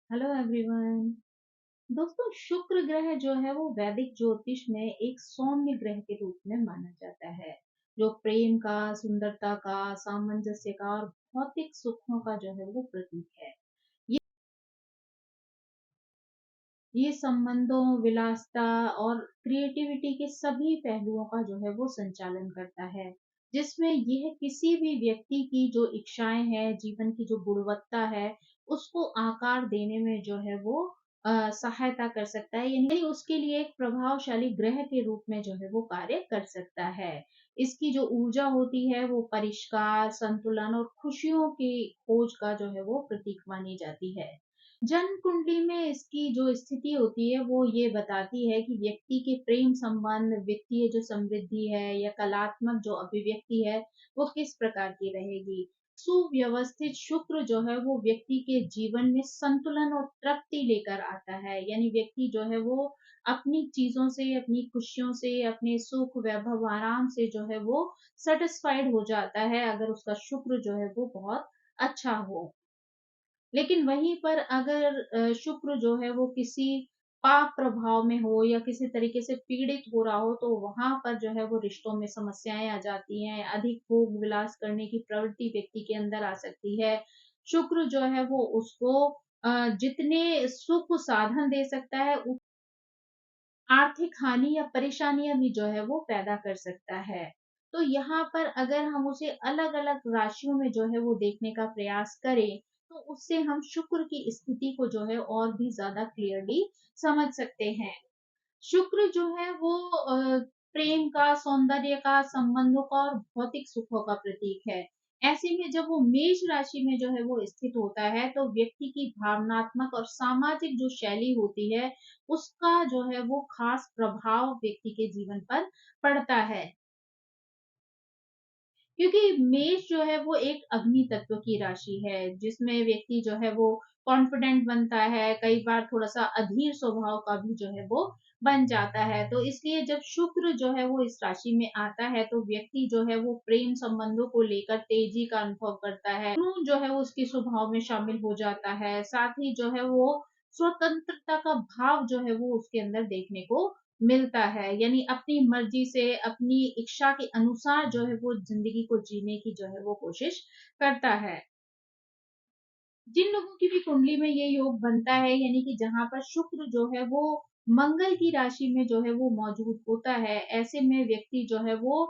Hello everyone. दोस्तों, शुक्र ग्रह जो है वो वैदिक ज्योतिष में एक सौम्य ग्रह के रूप में माना जाता है, जो प्रेम का, सुंदरता का, सामंजस्य का और भौतिक सुखों का जो है वो प्रतीक है। ये ये संबंधों, विलासता और क्रिएटिविटी के सभी पहलुओं का जो है वो संचालन करता है, जिसमें यह किसी भी व्यक्ति की जो इच्छाएं हैं, जीवन की जो गुणवत्ता है, उसको आकार देने में जो है वो सहायता कर सकता है, यानी उसके लिए एक प्रभावशाली ग्रह के रूप में जो है वो कार्य कर सकता है। इसकी जो ऊर्जा होती है वो परिष्कार, संतुलन और खुशियों की खोज का जो है वो प्रतीक मानी जाती है। जन्म कुंडली में इसकी जो स्थिति होती है वो ये बताती है कि व्यक्ति के प्रेम संबंध, वित्तीय जो समृद्धि है या कलात्मक जो अभिव्यक्ति है वो किस प्रकार की रहेगी। सुव्यवस्थित शुक्र जो है वो व्यक्ति के जीवन में संतुलन और तृप्ति लेकर आता है, यानी व्यक्ति जो है वो अपनी चीजों से, अपनी खुशियों से, अपने सुख, वैभव, आराम से जो है वो सेटिस्फाइड हो जाता है अगर उसका शुक्र जो है वो बहुत अच्छा हो। लेकिन वहीं पर अगर शुक्र जो है वो किसी पाप प्रभाव में हो या किसी तरीके से पीड़ित हो रहा हो, तो वहां पर जो है वो रिश्तों में समस्याएं आ जाती हैं, अधिक भोग विलास करने की प्रवृत्ति व्यक्ति के अंदर आ सकती है। शुक्र जो है वो उसको जितने सुख साधन दे सकता है, आर्थिक हानि या परेशानियां भी जो है वो पैदा कर सकता है। तो यहाँ पर अगर हम उसे अलग-अलग राशियों में जो है वो देखने का प्रयास करें, तो उससे हम शुक्र की स्थिति को जो है और भी ज़्यादा क्लियरली समझ सकते हैं। शुक्र जो है वो प्रेम का, सौंदर्य का, संबंधों का और भौतिक सुखों का प्रतीक है। ऐसे में जब वो मेष राशि में जो है वो स्थित होता है, तो व्यक्ति की भावनात्मक और सामाजिक जो शैली होती है, उसका जो है वो खास प्रभाव व्यक्ति के जीवन पर पड़ता है। क्योंकि मेष जो है वो एक अग्नि तत्व की राशि है, जिसमें व्यक्ति जो है वो कॉन्फिडेंट बनता है, कई बार थोड़ा-सा अधीर स्वभाव का भी जो है वो बन जाता है। तो इसलिए जब शुक्र जो है वो इस राशि में आता है, तो व्यक्ति जो है वो प्रेम संबंधों को लेकर तेजी का अनुभव करता है। जुनून जो है वो उसके स्वभाव में शामिल हो जाता है। साथ ही जो है वो स्वतंत्रता का भाव जो है वो उसके अंदर देखने को मिलता है, यानी अपनी मर्जी से, अपनी इच्छा के अनुसार जो है वो जिंदगी को जीने की जो है वो कोशिश करता है। जिन लोगों की भी कुंडली में ये योग बनता है, यानी कि जहाँ पर शुक्र जो है वो मंगल की राशि में जो है वो मौजूद होता है, ऐसे में व्यक्ति जो है वो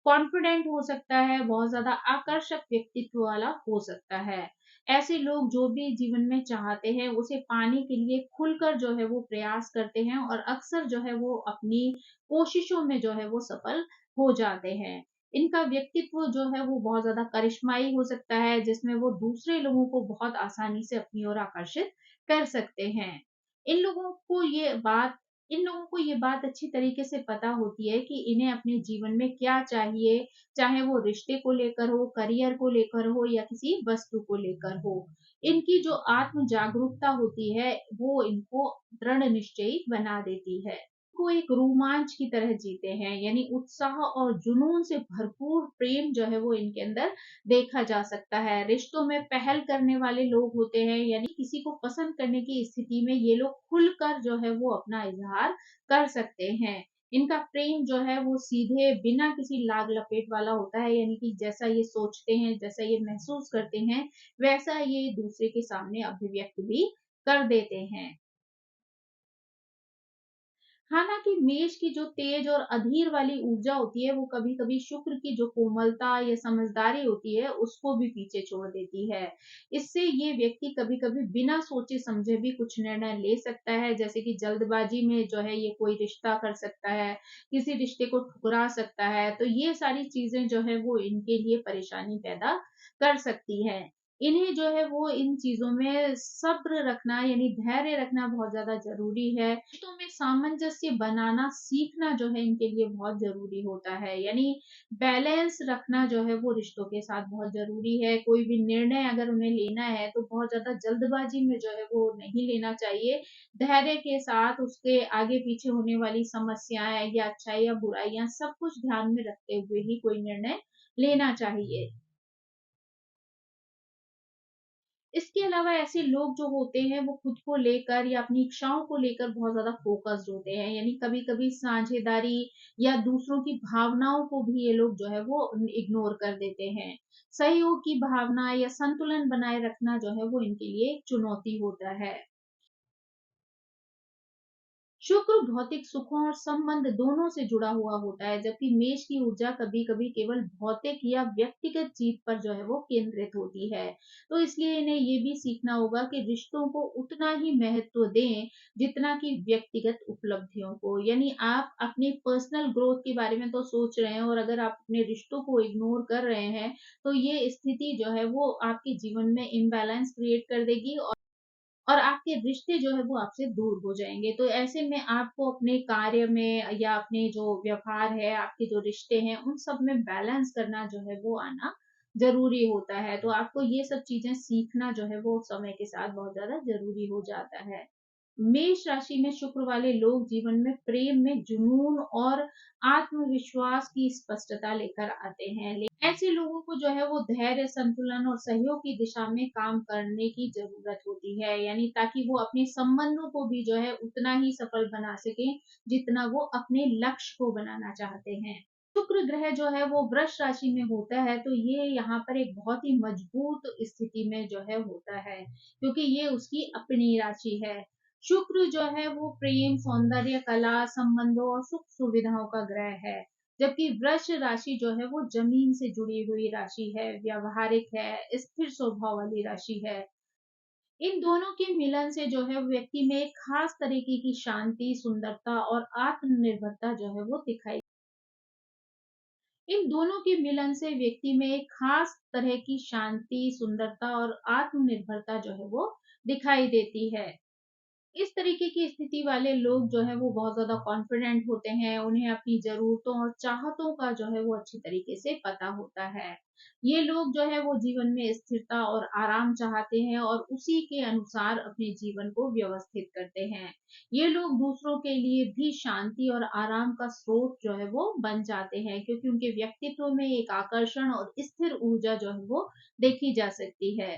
कॉन्फिडेंट हो सकता है, बहुत ज्यादा आकर्षक व्यक्तित्व वाला हो सकता है। ऐसे लोग जो भी जीवन में चाहते हैं उसे पाने के लिए खुलकर जो है वो प्रयास करते हैं और अक्सर जो है वो अपनी कोशिशों में जो है वो सफल हो जाते हैं। इनका व्यक्तित्व जो है वो बहुत ज़्यादा करिश्माई हो सकता है, जिसमें वो दूसरे लोगों को बहुत आसानी से अपनी ओर आकर्षित कर सकते हैं। इन लोगों को ये बात इन लोगों को ये बात अच्छी तरीके से पता होती है कि इन्हें अपने जीवन में क्या चाहिए, चाहे वो रिश्ते को लेकर हो, करियर को लेकर हो या किसी वस्तु को लेकर हो। इनकी जो आत्म जागरूकता होती है, वो इनको दृढ़ निश्चयी बना देती है। को एक रोमांच की तरह जीते हैं, यानी उत्साह और जुनून से भरपूर प्रेम जो है वो इनके अंदर देखा जा सकता है। रिश्तों में पहल करने वाले लोग होते हैं, यानी किसी को पसंद करने की स्थिति में ये लोग खुलकर जो है वो अपना इजहार कर सकते हैं। इनका प्रेम जो है वो सीधे बिना किसी लाग लपेट वाला होता है, यानी कि जैसा ये सोचते हैं, जैसा ये महसूस करते हैं, वैसा ये दूसरे के सामने अभिव्यक्त भी कर देते हैं। हालाँकि मेष की जो तेज और अधीर वाली ऊर्जा होती है, वो कभी-कभी शुक्र की जो कोमलता या समझदारी होती है, उसको भी पीछे छोड़ देती है। इससे ये व्यक्ति कभी-कभी बिना सोचे-समझे भी कुछ निर्णय ले सकता है, जैसे कि जल्दबाजी में जो है ये कोई रिश्ता कर सकता है, किसी रिश्ते को ठुकरा सकता है। तो ये सारी चीज़ें जो है वो इनके लिए परेशानी पैदा कर सकती हैं। इन्हें जो है वो इन चीज़ों में सब्र रखना, यानी धैर्य रखना बहुत ज़्यादा ज़रूरी है। रिश्तों में सामंजस्य बनाना सीखना जो है इनके लिए बहुत ज़रूरी होता है, यानी बैलेंस रखना जो है वो रिश्तों के साथ बहुत ज़रूरी है। कोई भी निर्णय अगर उन्हें लेना है तो बहुत ज़्यादा जल्दबाजी में जो है वो नहीं लेना चाहिए। धैर्य के साथ उसके आगे-पीछे होने वाली समस्याएँ या अच्छाई या बुराइयाँ सब कुछ ध्यान में रखते हुए ही कोई निर्णय लेना चाहिए। इसके अलावा ऐसे लोग जो होते हैं वो खुद को लेकर या अपनी इच्छाओं को लेकर बहुत ज़्यादा फ़ोकस्ड होते हैं। यानी कभी-कभी साझेदारी या दूसरों की भावनाओं को भी ये लोग जो है वो इग्नोर कर देते हैं। सहयोग की भावना या संतुलन बनाए रखना जो है वो इनके लिए एक चुनौती होता है। शुक्र भौतिक सुखों और संबंध दोनों से जुड़ा हुआ होता है, जबकि मेष की ऊर्जा कभी-कभी केवल भौतिक या व्यक्तिगत जीत पर जो है वो केंद्रित होती है। तो इसलिए इन्हें ये भी सीखना होगा कि रिश्तों को उतना ही महत्व दें जितना कि व्यक्तिगत उपलब्धियों को। यानी आप अपनी पर्सनल ग्रोथ के बारे में तो सोच रहे हैं, और अगर आप अपने रिश्तों को इग्नोर कर रहे हैं, तो ये स्थिति जो है वो आपके जीवन में इम्बैलेंस क्रिएट कर देगी, और आपके रिश्ते जो है वो आपसे दूर हो जाएँगे। तो ऐसे में आपको अपने कार्य में या अपने जो व्यवहार है, आपके जो रिश्ते हैं, उन सब में बैलेंस करना जो है वो आना ज़रूरी होता है। तो आपको ये सब चीज़ें सीखना जो है वो समय के साथ बहुत ज़्यादा ज़रूरी हो जाता है। मेष राशि में शुक्र वाले लोग जीवन में प्रेम में जुनून और आत्मविश्वास की स्पष्टता लेकर आते हैं। ऐसे लोगों को जो है वो धैर्य, संतुलन और सहयोग की दिशा में काम करने की ज़रूरत होती है। यानी ताकि वो अपने संबंधों को भी जो है उतना ही सफल बना सकें, जितना वो अपने लक्ष्य को बनाना चाहते हैं। शुक्र ग्रह जो है वो वृष राशि में होता है, तो ये यहाँ पर एक बहुत ही मजबूत स्थिति में जो है होता है, क्योंकि ये उसकी अपनी राशि है। शुक्र जो है वो प्रेम, सौंदर्य, कला, संबंधों और सुख सुविधाओं का ग्रह है। जबकि वृष राशि जो है वो जमीन से जुड़ी हुई राशि है, व्यावहारिक है, स्थिर स्वभाव वाली राशि है। इन दोनों के मिलन से जो है व्यक्ति में एक खास तरीके की शांति, सुंदरता और आत्मनिर्भरता जो है वो दिखाई। इन दोनों के मिलन से व्यक्ति में एक खास तरह की शांति, सुंदरता और आत्मनिर्भरता जो है वो दिखाई देती है। इस तरीके की स्थिति वाले लोग जो है वो बहुत ज़्यादा कॉन्फिडेंट होते हैं, उन्हें अपनी ज़रूरतों और चाहतों का जो है वो अच्छी तरीके से पता होता है। ये लोग जो है वो जीवन में स्थिरता और आराम चाहते हैं और उसी के अनुसार अपने जीवन को व्यवस्थित करते हैं। ये लोग दूसरों के लिए भी शांति और आराम का स्रोत जो है वो बन जाते हैं, क्योंकि उनके व्यक्तित्व में एक आकर्षण और स्थिर ऊर्जा जो है वो देखी जा सकती है।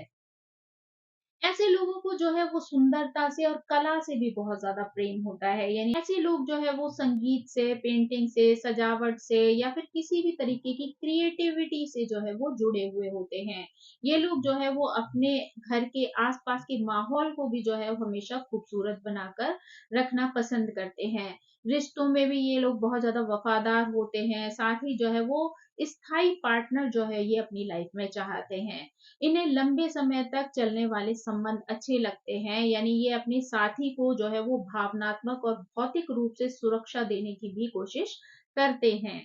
ऐसे लोगों को जो है वो सुंदरता से और कला से भी बहुत ज़्यादा प्रेम होता है। यानी ऐसे लोग जो है वो संगीत से, पेंटिंग से, सजावट से या फिर किसी भी तरीके की क्रिएटिविटी से जो है वो जुड़े हुए होते हैं। ये लोग जो है वो अपने घर के आस-पास के माहौल को भी जो है वो हमेशा खूबसूरत बनाकर रखना पसंद करते हैं। रिश्तों में भी ये लोग बहुत ज़्यादा वफ़ादार होते हैं, साथ ही जो है वो स्थायी पार्टनर जो है ये अपनी लाइफ में चाहते हैं। इन्हें लंबे समय तक चलने वाले संबंध अच्छे लगते हैं, यानी ये अपने साथी को जो है वो भावनात्मक और भौतिक रूप से सुरक्षा देने की भी कोशिश करते हैं।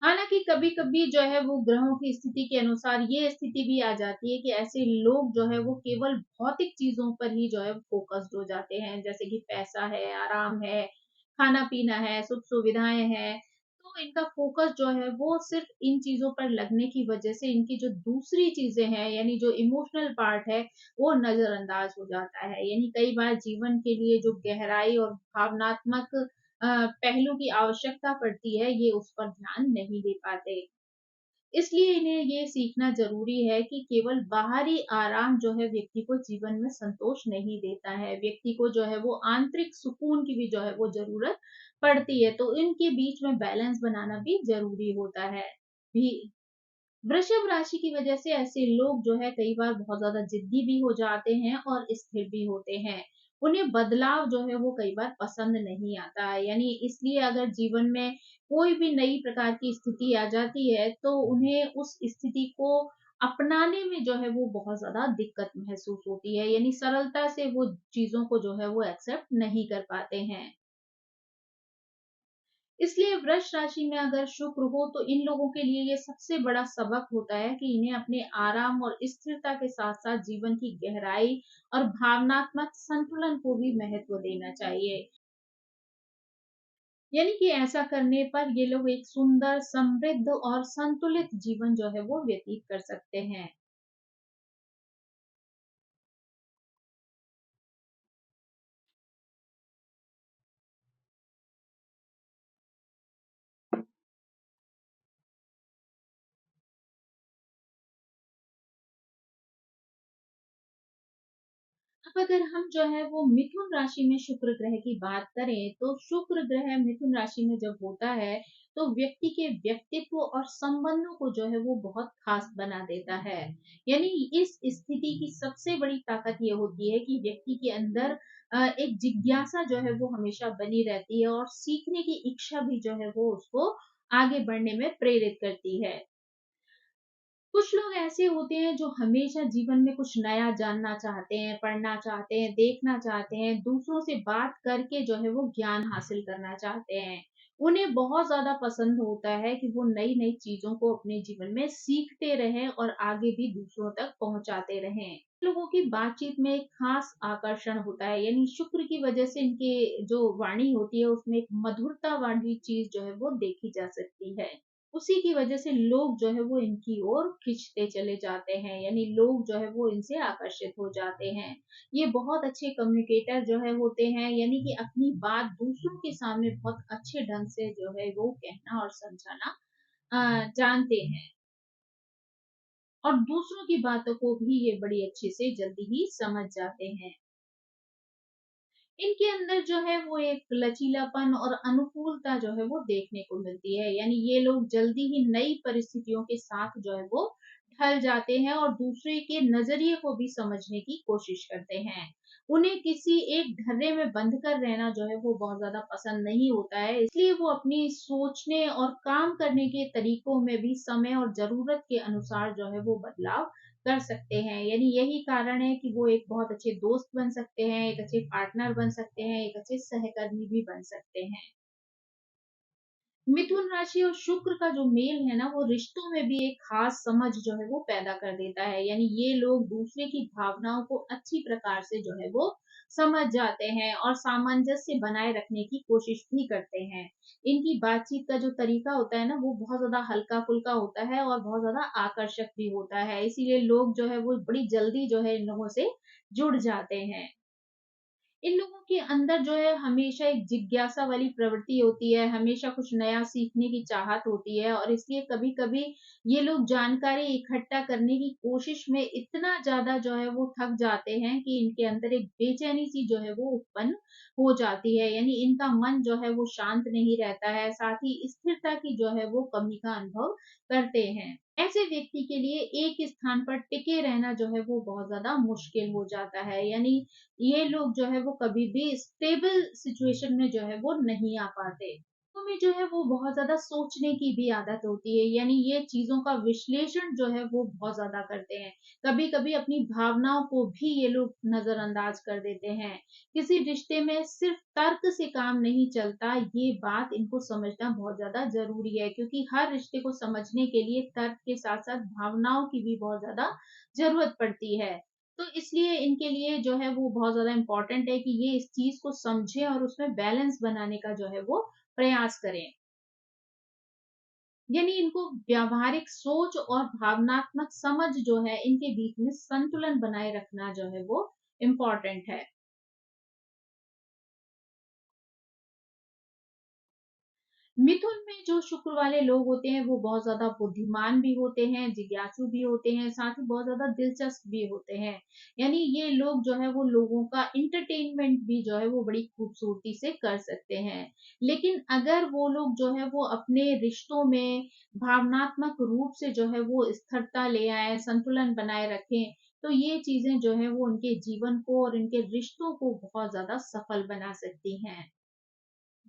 हालाँकि कभी-कभी जो है वो ग्रहों की स्थिति के अनुसार ये स्थिति भी आ जाती है कि ऐसे लोग जो है वो केवल भौतिक चीज़ों पर ही जो है फ़ोकस्ड हो जाते हैं, जैसे कि पैसा है, आराम है, खाना-पीना है, सुख-सुविधाएँ हैं। तो इनका फ़ोकस जो है वो सिर्फ़ इन चीज़ों पर लगने की वज़ह से इनकी जो दूसरी चीज़ें हैं, यानी जो इमोशनल पार्ट है, वो नज़रअंदाज हो जाता है। यानी कई बार जीवन के लिए जो गहराई और भावनात्मक पहलू की आवश्यकता पड़ती है, ये उस पर ध्यान नहीं दे पाते। इसलिए इन्हें ये सीखना ज़रूरी है कि केवल बाहरी आराम जो है व्यक्ति को जीवन में संतोष नहीं देता है। व्यक्ति को जो है वो आंतरिक सुकून की भी जो है वो ज़रूरत पड़ती है, तो इनके बीच में बैलेंस बनाना भी ज़रूरी होता है। भी वृषभ राशि की वजह से ऐसे लोग जो है कई बार बहुत ज़्यादा ज़िद्दी भी हो जाते हैं और स्थिर भी होते हैं। उन्हें बदलाव जो है वो कई बार पसंद नहीं आता है। यानी इसलिए अगर जीवन में कोई भी नई प्रकार की स्थिति आ जाती है, तो उन्हें उस स्थिति को अपनाने में जो है वो बहुत ज़्यादा दिक्कत महसूस होती है। यानी सरलता से वो चीज़ों को जो है वो एक्सेप्ट नहीं कर पाते हैं। इसलिए वृष राशि में अगर शुक्र हो, तो इन लोगों के लिए ये सबसे बड़ा सबक होता है कि इन्हें अपने आराम और स्थिरता के साथ-साथ जीवन की गहराई और भावनात्मक संतुलन को भी महत्व देना चाहिए। यानी कि ऐसा करने पर ये लोग एक सुंदर, समृद्ध और संतुलित जीवन जो है वो व्यतीत कर सकते हैं। अब अगर हम जो है वो मिथुन राशि में शुक्र ग्रह की बात करें, तो शुक्र ग्रह मिथुन राशि में जब होता है, तो व्यक्ति के व्यक्तित्व और संबंधों को जो है वो बहुत खास बना देता है। यानी इस स्थिति की सबसे बड़ी ताकत ये होती है कि व्यक्ति के अंदर एक जिज्ञासा जो है वो हमेशा बनी रहती है, और सीखने की इच्छा भी जो है वो उसको आगे बढ़ने में प्रेरित करती है। कुछ लोग ऐसे होते हैं जो हमेशा जीवन में कुछ नया जानना चाहते हैं, पढ़ना चाहते हैं, देखना चाहते हैं, दूसरों से बात करके जो है वो ज्ञान हासिल करना चाहते हैं। उन्हें बहुत ज़्यादा पसंद होता है कि वो नई-नई चीज़ों को अपने जीवन में सीखते रहें और आगे भी दूसरों तक पहुँचाते रहें। लोगों की बातचीत में एक खास आकर्षण होता है, यानी शुक्र की वजह से इनके जो वाणी होती है उसमें एक मधुरता वाली चीज़ जो है वो देखी जा सकती है। उसी की वजह से लोग जो है वो इनकी ओर खिंचते चले जाते हैं, यानी लोग जो है वो इनसे आकर्षित हो जाते हैं। ये बहुत अच्छे कम्युनिकेटर जो है होते हैं, यानी कि अपनी बात दूसरों के सामने बहुत अच्छे ढंग से जो है वो कहना और समझाना जानते हैं, और दूसरों की बातों को भी ये बड़ी अच्छे से जल्दी ही समझ जाते हैं। इनके अंदर जो है वो एक लचीलापन और अनुकूलता जो है वो देखने को मिलती है, यानी ये लोग जल्दी ही नई परिस्थितियों के साथ जो है वो ढल जाते हैं और दूसरे के नजरिए को भी समझने की कोशिश करते हैं। उन्हें किसी एक ढर्रे में बंद कर रहना जो है वो बहुत ज्यादा पसंद नहीं होता है, इसलिए वो अपनी सोचने और काम करने के तरीकों में भी समय और जरूरत के अनुसार जो है वो बदलाव कर सकते हैं। यानी यही कारण है कि वो एक बहुत अच्छे दोस्त बन सकते हैं, एक अच्छे पार्टनर बन सकते हैं, एक अच्छे सहकर्मी भी बन सकते हैं। मिथुन राशि और शुक्र का जो मेल है ना, वो रिश्तों में भी एक खास समझ जो है वो पैदा कर देता है। यानी ये लोग दूसरे की भावनाओं को अच्छी प्रकार से जो है वो समझ जाते हैं और सामंजस्य बनाए रखने की कोशिश भी करते हैं। इनकी बातचीत का जो तरीका होता है ना, वो बहुत ज्यादा हल्का फुल्का होता है और बहुत ज्यादा आकर्षक भी होता है, इसीलिए लोग जो है वो बड़ी जल्दी जो है इन लोगों से जुड़ जाते हैं। इन लोगों के अंदर जो है हमेशा एक जिज्ञासा वाली प्रवृत्ति होती है, हमेशा कुछ नया सीखने की चाहत होती है, और इसलिए कभी-कभी ये लोग जानकारी इकट्ठा करने की कोशिश में इतना ज़्यादा जो है वो थक जाते हैं कि इनके अंदर एक बेचैनी-सी जो है वो उत्पन्न हो जाती है। यानी इनका मन जो है वो शांत नहीं रहता है, साथ ही स्थिरता की जो है वो कमी का अनुभव करते हैं। ऐसे व्यक्ति के लिए एक स्थान पर टिके रहना जो है वो बहुत ज़्यादा मुश्किल हो जाता है। यानी ये लोग जो है वो कभी भी स्टेबल सिचुएशन में जो है वो नहीं आ पाते। तो में जो है वो बहुत ज़्यादा सोचने की भी आदत होती है, यानी ये चीज़ों का विश्लेषण जो है वो बहुत ज़्यादा करते हैं। कभी-कभी अपनी भावनाओं को भी ये लोग नज़रअंदाज कर देते हैं। किसी रिश्ते में सिर्फ तर्क से काम नहीं चलता, ये बात इनको समझना बहुत ज़्यादा ज़रूरी है, क्योंकि हर रिश्ते को समझने के लिए तर्क के साथ-साथ भावनाओं की भी बहुत ज़्यादा ज़रूरत पड़ती है। तो इसलिए इनके लिए जो है वो बहुत ज़्यादा इम्पोर्टेंट है कि ये इस चीज़ को समझें और उसमें बैलेंस बनाने का जो है वो प्रयास करें। यानी इनको व्यावहारिक सोच और भावनात्मक समझ जो है इनके बीच में संतुलन बनाए रखना जो है वो इम्पोर्टेंट है। मिथुन में जो शुक्र वाले लोग होते हैं वो बहुत ज्यादा बुद्धिमान भी होते हैं, जिज्ञासु भी होते हैं, साथ ही बहुत ज्यादा दिलचस्प भी होते हैं। यानी ये लोग जो है वो लोगों का इंटरटेनमेंट भी जो है वो बड़ी खूबसूरती से कर सकते हैं। लेकिन अगर वो लोग जो है वो अपने रिश्तों में भावनात्मक रूप से जो है वो स्थिरता ले आए, संतुलन बनाए रखें, तो ये चीजें जो है वो उनके जीवन को और इनके रिश्तों को बहुत ज्यादा सफल बना सकती हैं।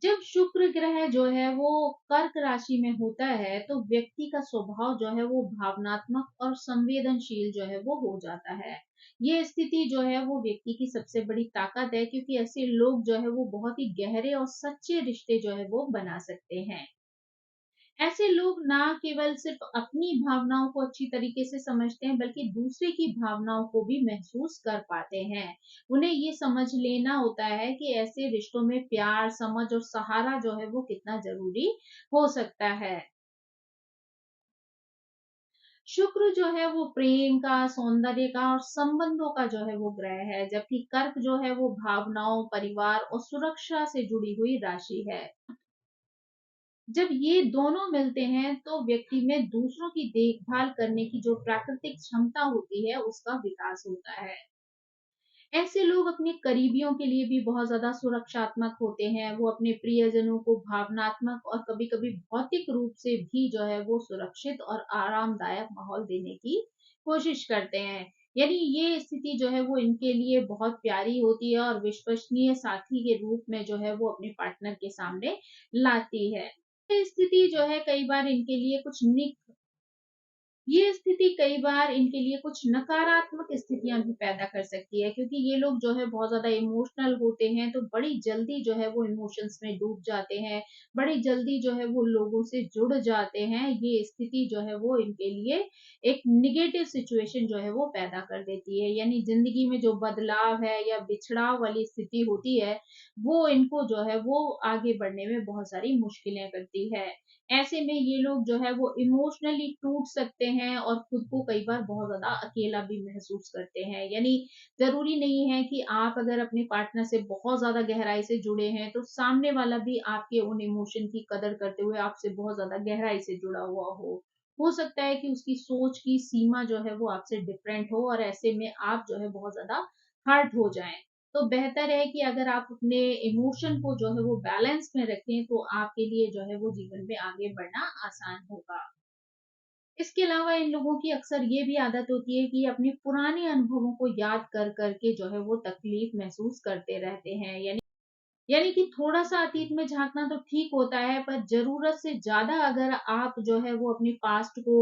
जब शुक्र ग्रह जो है वो कर्क राशि में होता है, तो व्यक्ति का स्वभाव जो है वो भावनात्मक और संवेदनशील जो है वो हो जाता है। ये स्थिति जो है वो व्यक्ति की सबसे बड़ी ताकत है, क्योंकि ऐसे लोग जो है वो बहुत ही गहरे और सच्चे रिश्ते जो है वो बना सकते हैं। ऐसे लोग ना केवल सिर्फ अपनी भावनाओं को अच्छी तरीके से समझते हैं, बल्कि दूसरे की भावनाओं को भी महसूस कर पाते हैं। उन्हें ये समझ लेना होता है कि ऐसे रिश्तों में प्यार, समझ और सहारा जो है वो कितना ज़रूरी हो सकता है। शुक्र जो है वो प्रेम का, सौंदर्य का और संबंधों का जो है वो ग्रह है, जबकि कर्क जो है वो भावनाओं, परिवार और सुरक्षा से जुड़ी हुई राशि है। जब ये दोनों मिलते हैं, तो व्यक्ति में दूसरों की देखभाल करने की जो प्राकृतिक क्षमता होती है, उसका विकास होता है। ऐसे लोग अपने करीबियों के लिए भी बहुत ज़्यादा सुरक्षात्मक होते हैं। वो अपने प्रियजनों को भावनात्मक और कभी-कभी भौतिक रूप से भी जो है वो सुरक्षित और आरामदायक माहौल देने की कोशिश करते हैं। यानी ये स्थिति जो है वो इनके लिए बहुत प्यारी होती है और विश्वसनीय साथी के रूप में जो है वो अपने पार्टनर के सामने लाती है। ये स्थिति जो है कई बार इनके लिए ये स्थिति कई बार इनके लिए कुछ नकारात्मक स्थितियाँ भी पैदा कर सकती है, क्योंकि ये लोग जो है बहुत ज़्यादा इमोशनल होते हैं, तो बड़ी जल्दी जो है वो इमोशंस में डूब जाते हैं, बड़ी जल्दी जो है वो लोगों से जुड़ जाते हैं। ये स्थिति जो है वो इनके लिए एक नेगेटिव सिचुएशन जो है वो पैदा कर देती है। यानी ज़िंदगी में जो बदलाव है या बिछड़ाव वाली स्थिति होती है, वो इनको जो है वो आगे बढ़ने में बहुत सारी मुश्किलें करती है। ऐसे में ये लोग जो है वो इमोशनली टूट सकते हैं और खुद को कई बार बहुत ज़्यादा अकेला भी महसूस करते हैं। यानी ज़रूरी नहीं है कि आप अगर अपने पार्टनर से बहुत ज़्यादा गहराई से जुड़े हैं, तो सामने वाला भी आपके उन इमोशन की कदर करते हुए आपसे बहुत ज़्यादा गहराई से जुड़ा हुआ हो। हो सकता है कि उसकी सोच की सीमा जो है वो आपसे डिफरेंट हो और ऐसे में आप जो है बहुत ज़्यादा हर्ट हो जाएँ। तो बेहतर है कि अगर आप अपने इमोशन को जो है वो बैलेंस में रखें, तो आपके लिए जो है वो जीवन में आगे बढ़ना आसान होगा। इसके अलावा इन लोगों की अक्सर ये भी आदत होती है कि अपने पुराने अनुभवों को याद कर करके जो है वो तकलीफ महसूस करते रहते हैं। यानी कि थोड़ा-सा अतीत में झाँकना तो ठीक होता है, पर ज़रूरत से ज़्यादा अगर आप जो है वो अपने पास्ट को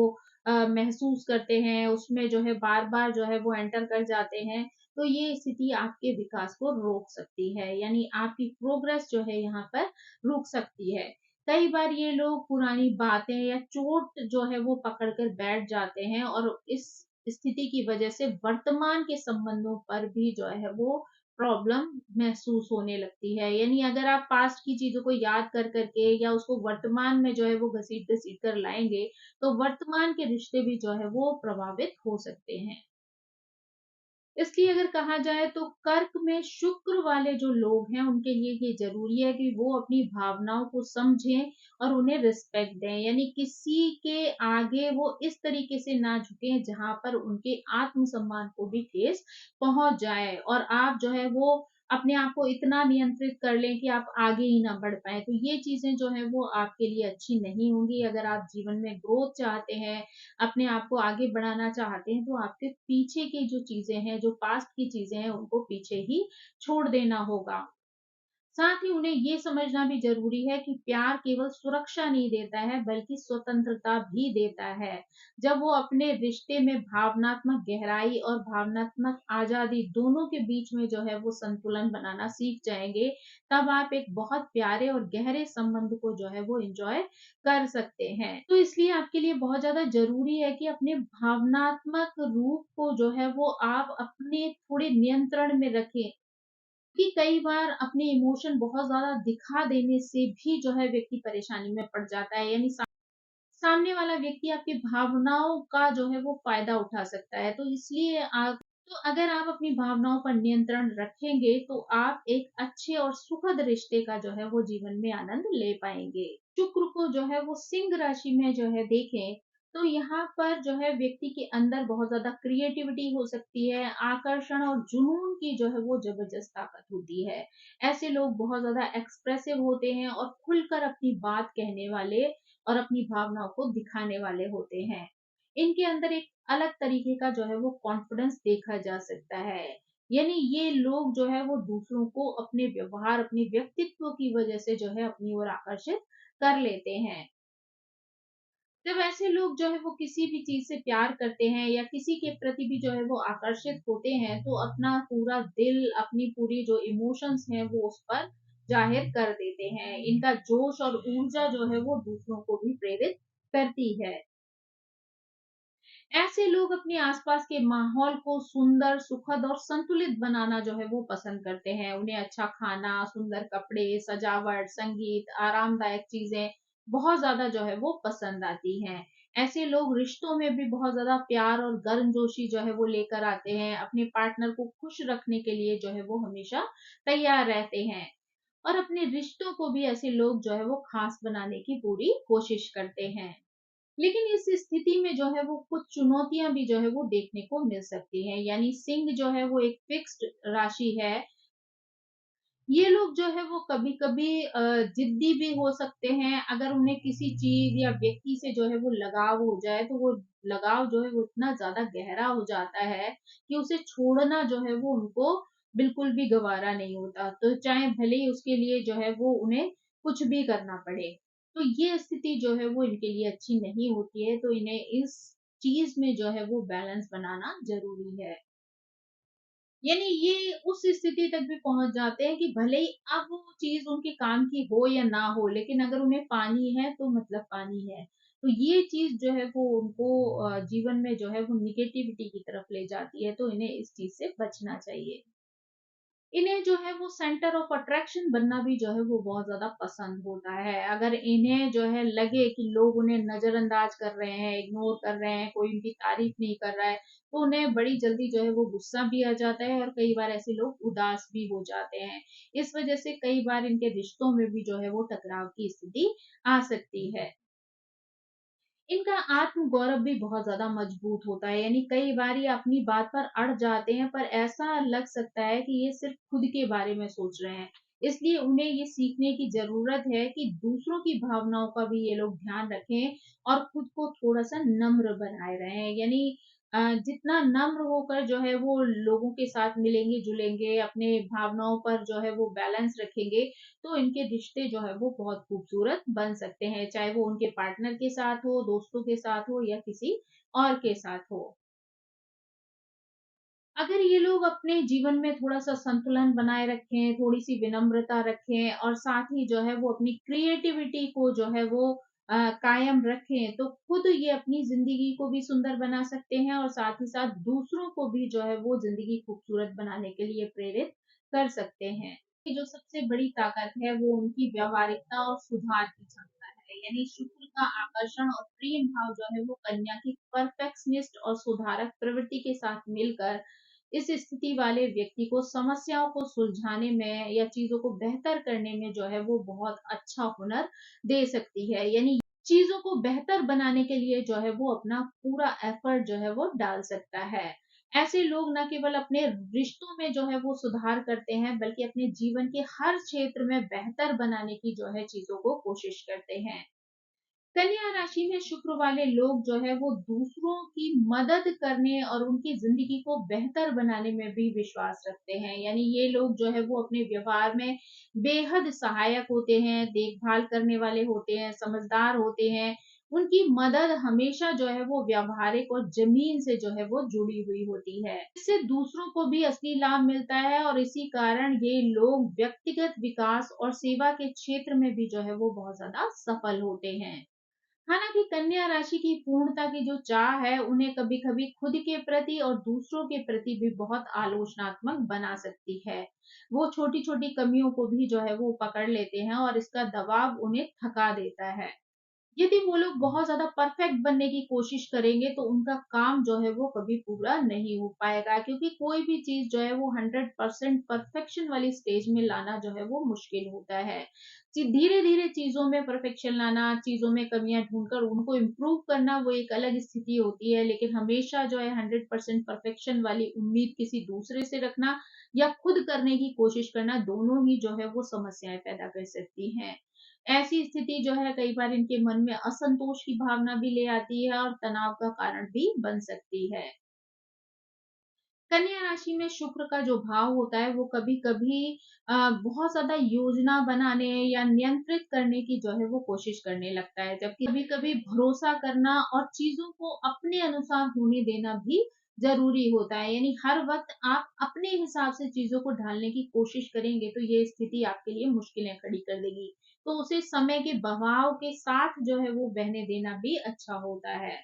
महसूस करते हैं, उसमें जो है बार-बार जो है वो एंटर कर जाते हैं, तो ये स्थिति आपके विकास को रोक सकती है। यानी आपकी प्रोग्रेस जो है यहाँ पर रुक सकती है। कई बार ये लोग पुरानी बातें या चोट जो है वो पकड़ कर बैठ जाते हैं और इस स्थिति की वजह से वर्तमान के संबंधों पर भी जो है वो प्रॉब्लम महसूस होने लगती है। यानी अगर आप पास्ट की चीज़ों को याद कर कर के या उसको वर्तमान में जो है वो घसीट-घसीट कर लाएँगे, तो वर्तमान के रिश्ते भी जो है वो प्रभावित हो सकते हैं। इसलिए अगर कहा जाए तो कर्क में शुक्र वाले जो लोग हैं, उनके लिए ये ज़रूरी है कि वो अपनी भावनाओं को समझें और उन्हें रिस्पेक्ट दें। यानी किसी के आगे वो इस तरीके से ना झुकें जहाँ पर उनके आत्मसम्मान को भी ठेस पहुँच जाए और आप जो है वो अपने आप को इतना नियंत्रित कर लें कि आप आगे ही ना बढ़ पाएँ। तो ये चीज़ें जो हैं वो आपके लिए अच्छी नहीं होंगी। अगर आप जीवन में ग्रोथ चाहते हैं, अपने आप को आगे बढ़ाना चाहते हैं, तो आपके पीछे की जो चीज़ें हैं, जो पास्ट की चीज़ें हैं, उनको पीछे ही छोड़ देना होगा। साथ ही उन्हें ये समझना भी ज़रूरी है कि प्यार केवल सुरक्षा नहीं देता है, बल्कि स्वतंत्रता भी देता है। जब वो अपने रिश्ते में भावनात्मक गहराई और भावनात्मक आज़ादी दोनों के बीच में जो है वो संतुलन बनाना सीख जाएँगे, तब आप एक बहुत प्यारे और गहरे संबंध को जो है वो एन्जॉय कर सकते हैं। तो इसलिए आपके लिए बहुत ज़्यादा ज़रूरी है कि अपने भावनात्मक रूप को जो है वो आप अपने थोड़े नियंत्रण में रखें। कि कई बार अपने इमोशन बहुत ज़्यादा दिखा देने से भी जो है व्यक्ति परेशानी में पड़ जाता है। यानी सामने वाला व्यक्ति आपकी भावनाओं का जो है वो फ़ायदा उठा सकता है। तो इसलिए आप तो अगर आप अपनी भावनाओं पर नियंत्रण रखेंगे, तो आप एक अच्छे और सुखद रिश्ते का जो है वो जीवन में आनंद ले पाएँगे। शुक्र को जो है वो सिंह राशि में जो है देखें, तो यहाँ पर जो है व्यक्ति के अंदर बहुत ज़्यादा क्रिएटिविटी हो सकती है, आकर्षण और जुनून की जो है वो ज़बरदस्त ताकत होती है। ऐसे लोग बहुत ज़्यादा एक्सप्रेसिव होते हैं और खुलकर अपनी बात कहने वाले और अपनी भावनाओं को दिखाने वाले होते हैं। इनके अंदर एक अलग तरीके का जो है वो कॉन्फिडेंस देखा जा सकता है। यानी ये लोग जो है वो दूसरों को अपने व्यवहार, अपने व्यक्तित्व की वजह से जो है अपनी ओर आकर्षित कर लेते हैं। जब ऐसे लोग जो है वो किसी भी चीज़ से प्यार करते हैं या किसी के प्रति भी जो है वो आकर्षित होते हैं, तो अपना पूरा दिल, अपनी पूरी जो इमोशंस हैं वो उस पर ज़ाहिर कर देते हैं। इनका जोश और ऊर्जा जो है वो दूसरों को भी प्रेरित करती है। ऐसे लोग अपने आसपास के माहौल को सुंदर, सुखद और संतुलित बनाना जो है वो पसंद करते हैं। उन्हें अच्छा खाना, सुंदर कपड़े, सजावट, संगीत, आरामदायक चीज़ें बहुत ज़्यादा जो है वो पसंद आती हैं। ऐसे लोग रिश्तों में भी बहुत ज़्यादा प्यार और गर्मजोशी जो है वो लेकर आते हैं। अपने पार्टनर को खुश रखने के लिए जो है वो हमेशा तैयार रहते हैं और अपने रिश्तों को भी ऐसे लोग जो है वो खास बनाने की पूरी कोशिश करते हैं। लेकिन इस स्थिति में जो है वो कुछ चुनौतियाँ भी जो है वो देखने को मिल सकती हैं। यानी सिंह जो है वो एक फिक्स्ड राशि है। ये लोग जो है वो कभी-कभी ज़िद्दी भी हो सकते हैं। अगर उन्हें किसी चीज़ या व्यक्ति से जो है वो लगाव हो जाए, तो वो लगाव जो है वो इतना ज़्यादा गहरा हो जाता है कि उसे छोड़ना जो है वो उनको बिल्कुल भी गवारा नहीं होता। तो चाहे भले ही उसके लिए जो है वो उन्हें कुछ भी करना पड़े। तो ये स्थिति जो है वो इनके लिए अच्छी नहीं होती है, तो इन्हें इस चीज़ में जो है वो बैलेंस बनाना ज़रूरी है। यानी ये उस स्थिति तक भी पहुँच जाते हैं कि भले ही अब वो चीज़ उनके काम की हो या ना हो, लेकिन अगर उन्हें पानी है तो मतलब पानी है। तो ये चीज़ जो है वो उनको जीवन में जो है वो नेगेटिविटी की तरफ ले जाती है, तो इन्हें इस चीज़ से बचना चाहिए। इन्हें जो है वो सेंटर ऑफ अट्रैक्शन बनना भी जो है वो बहुत ज़्यादा पसंद होता है। अगर इन्हें जो है लगे कि लोग उन्हें नज़रअंदाज कर रहे हैं, इग्नोर कर रहे हैं, कोई उनकी तारीफ़ नहीं कर रहा है, तो उन्हें बड़ी जल्दी जो है वो गुस्सा भी आ जाता है और कई बार ऐसे लोग उदास भी हो जाते हैं। इस वज़ह से कई बार इनके रिश्तों में भी जो है वो टकराव की स्थिति आ सकती है। इनका आत्म गौरव भी बहुत ज़्यादा मजबूत होता है, यानी कई बार ये अपनी बात पर अड़ जाते हैं, पर ऐसा लग सकता है कि ये सिर्फ़ खुद के बारे में सोच रहे हैं। इसलिए उन्हें ये सीखने की ज़रूरत है कि दूसरों की भावनाओं का भी ये लोग ध्यान रखें और खुद को थोड़ा-सा नम्र बनाए रहें। यानी जितना नम्र होकर जो है वो लोगों के साथ मिलेंगे-जुलेंगे, अपने भावनाओं पर जो है वो बैलेंस रखेंगे, तो इनके रिश्ते जो है वो बहुत खूबसूरत बन सकते हैं, चाहे वो उनके पार्टनर के साथ हो, दोस्तों के साथ हो या किसी और के साथ हो। अगर ये लोग अपने जीवन में थोड़ा-सा संतुलन बनाए रखें, थोड़ी-सी विनम्रता रखें और साथ ही जो है वो अपनी क्रिएटिविटी को जो है वो कायम रखें, तो खुद ये अपनी ज़िंदगी को भी सुंदर बना सकते हैं और साथ ही साथ दूसरों को भी जो है वो ज़िंदगी खूबसूरत बनाने के लिए प्रेरित कर सकते हैं। की जो सबसे बड़ी ताकत है वो उनकी व्यावहारिकता और सुधार की क्षमता है। यानी शुक्र का आकर्षण और प्रेम भाव जो है वो कन्या की परफेक्शनिस्ट और सुधारक प्रवृत्ति के साथ मिलकर इस स्थिति वाले व्यक्ति को समस्याओं को सुलझाने में या चीज़ों को बेहतर करने में जो है वो बहुत अच्छा हुनर दे सकती है। यानी चीज़ों को बेहतर बनाने के लिए जो है वो अपना पूरा एफर्ट जो है वो डाल सकता है। ऐसे लोग न केवल अपने रिश्तों में जो है वो सुधार करते हैं, बल्कि अपने जीवन के हर क्षेत्र में बेहतर बनाने की जो है चीज़ों को कोशिश करते हैं। कन्या राशि में शुक्र वाले लोग जो है वो दूसरों की मदद करने और उनकी ज़िंदगी को बेहतर बनाने में भी विश्वास रखते हैं। यानी ये लोग जो है वो अपने व्यवहार में बेहद सहायक होते हैं, देखभाल करने वाले होते हैं, समझदार होते हैं। उनकी मदद हमेशा जो है वो व्यावहारिक और ज़मीन से जो है वो जुड़ी हुई होती है। इससे दूसरों को भी असली लाभ मिलता है और इसी कारण ये लोग व्यक्तिगत विकास और सेवा के क्षेत्र में भी जो है वो बहुत ज़्यादा सफल होते हैं। हालाँकि कन्या राशि की पूर्णता की जो चाह है, उन्हें कभी-कभी खुद के प्रति और दूसरों के प्रति भी बहुत आलोचनात्मक बना सकती है। वो छोटी-छोटी कमियों को भी जो है वो पकड़ लेते हैं और इसका दबाव उन्हें थका देता है। यदि वो लोग बहुत ज़्यादा परफेक्ट बनने की कोशिश करेंगे, तो उनका काम जो है वो कभी पूरा नहीं हो पाएगा क्योंकि कोई भी चीज़ जो है वो 100% परफेक्शन वाली स्टेज में लाना जो है वो मुश्किल होता है। धीरे-धीरे चीज़ों में परफेक्शन लाना, चीज़ों में कमियाँ ढूँढकर उनको इम्प्रूव करना वो एक अलग स्थिति होती है, लेकिन हमेशा जो है 100% परफेक्शन वाली उम्मीद किसी दूसरे से रखना या खुद करने की कोशिश करना, दोनों ही जो है वो समस्याएँ पैदा कर सकती हैं। ऐसी स्थिति जो है कई बार इनके मन में असंतोष की भावना भी ले आती है और तनाव का कारण भी बन सकती है। कन्या राशि में शुक्र का जो भाव होता है वो कभी-कभी बहुत ज़्यादा योजना बनाने या नियंत्रित करने की जो है वो कोशिश करने लगता है। जबकि कभी-कभी भरोसा करना और चीज़ों को अपने अनुसार होने देना भी ज़रूरी होता है। यानी हर वक़्त आप अपने हिसाब से चीज़ों को ढालने की कोशिश करेंगे तो ये स्थिति आपके लिए मुश्किलें खड़ी कर देगी। तो उसे समय के बहाव के साथ जो है वो बहने देना भी अच्छा होता है।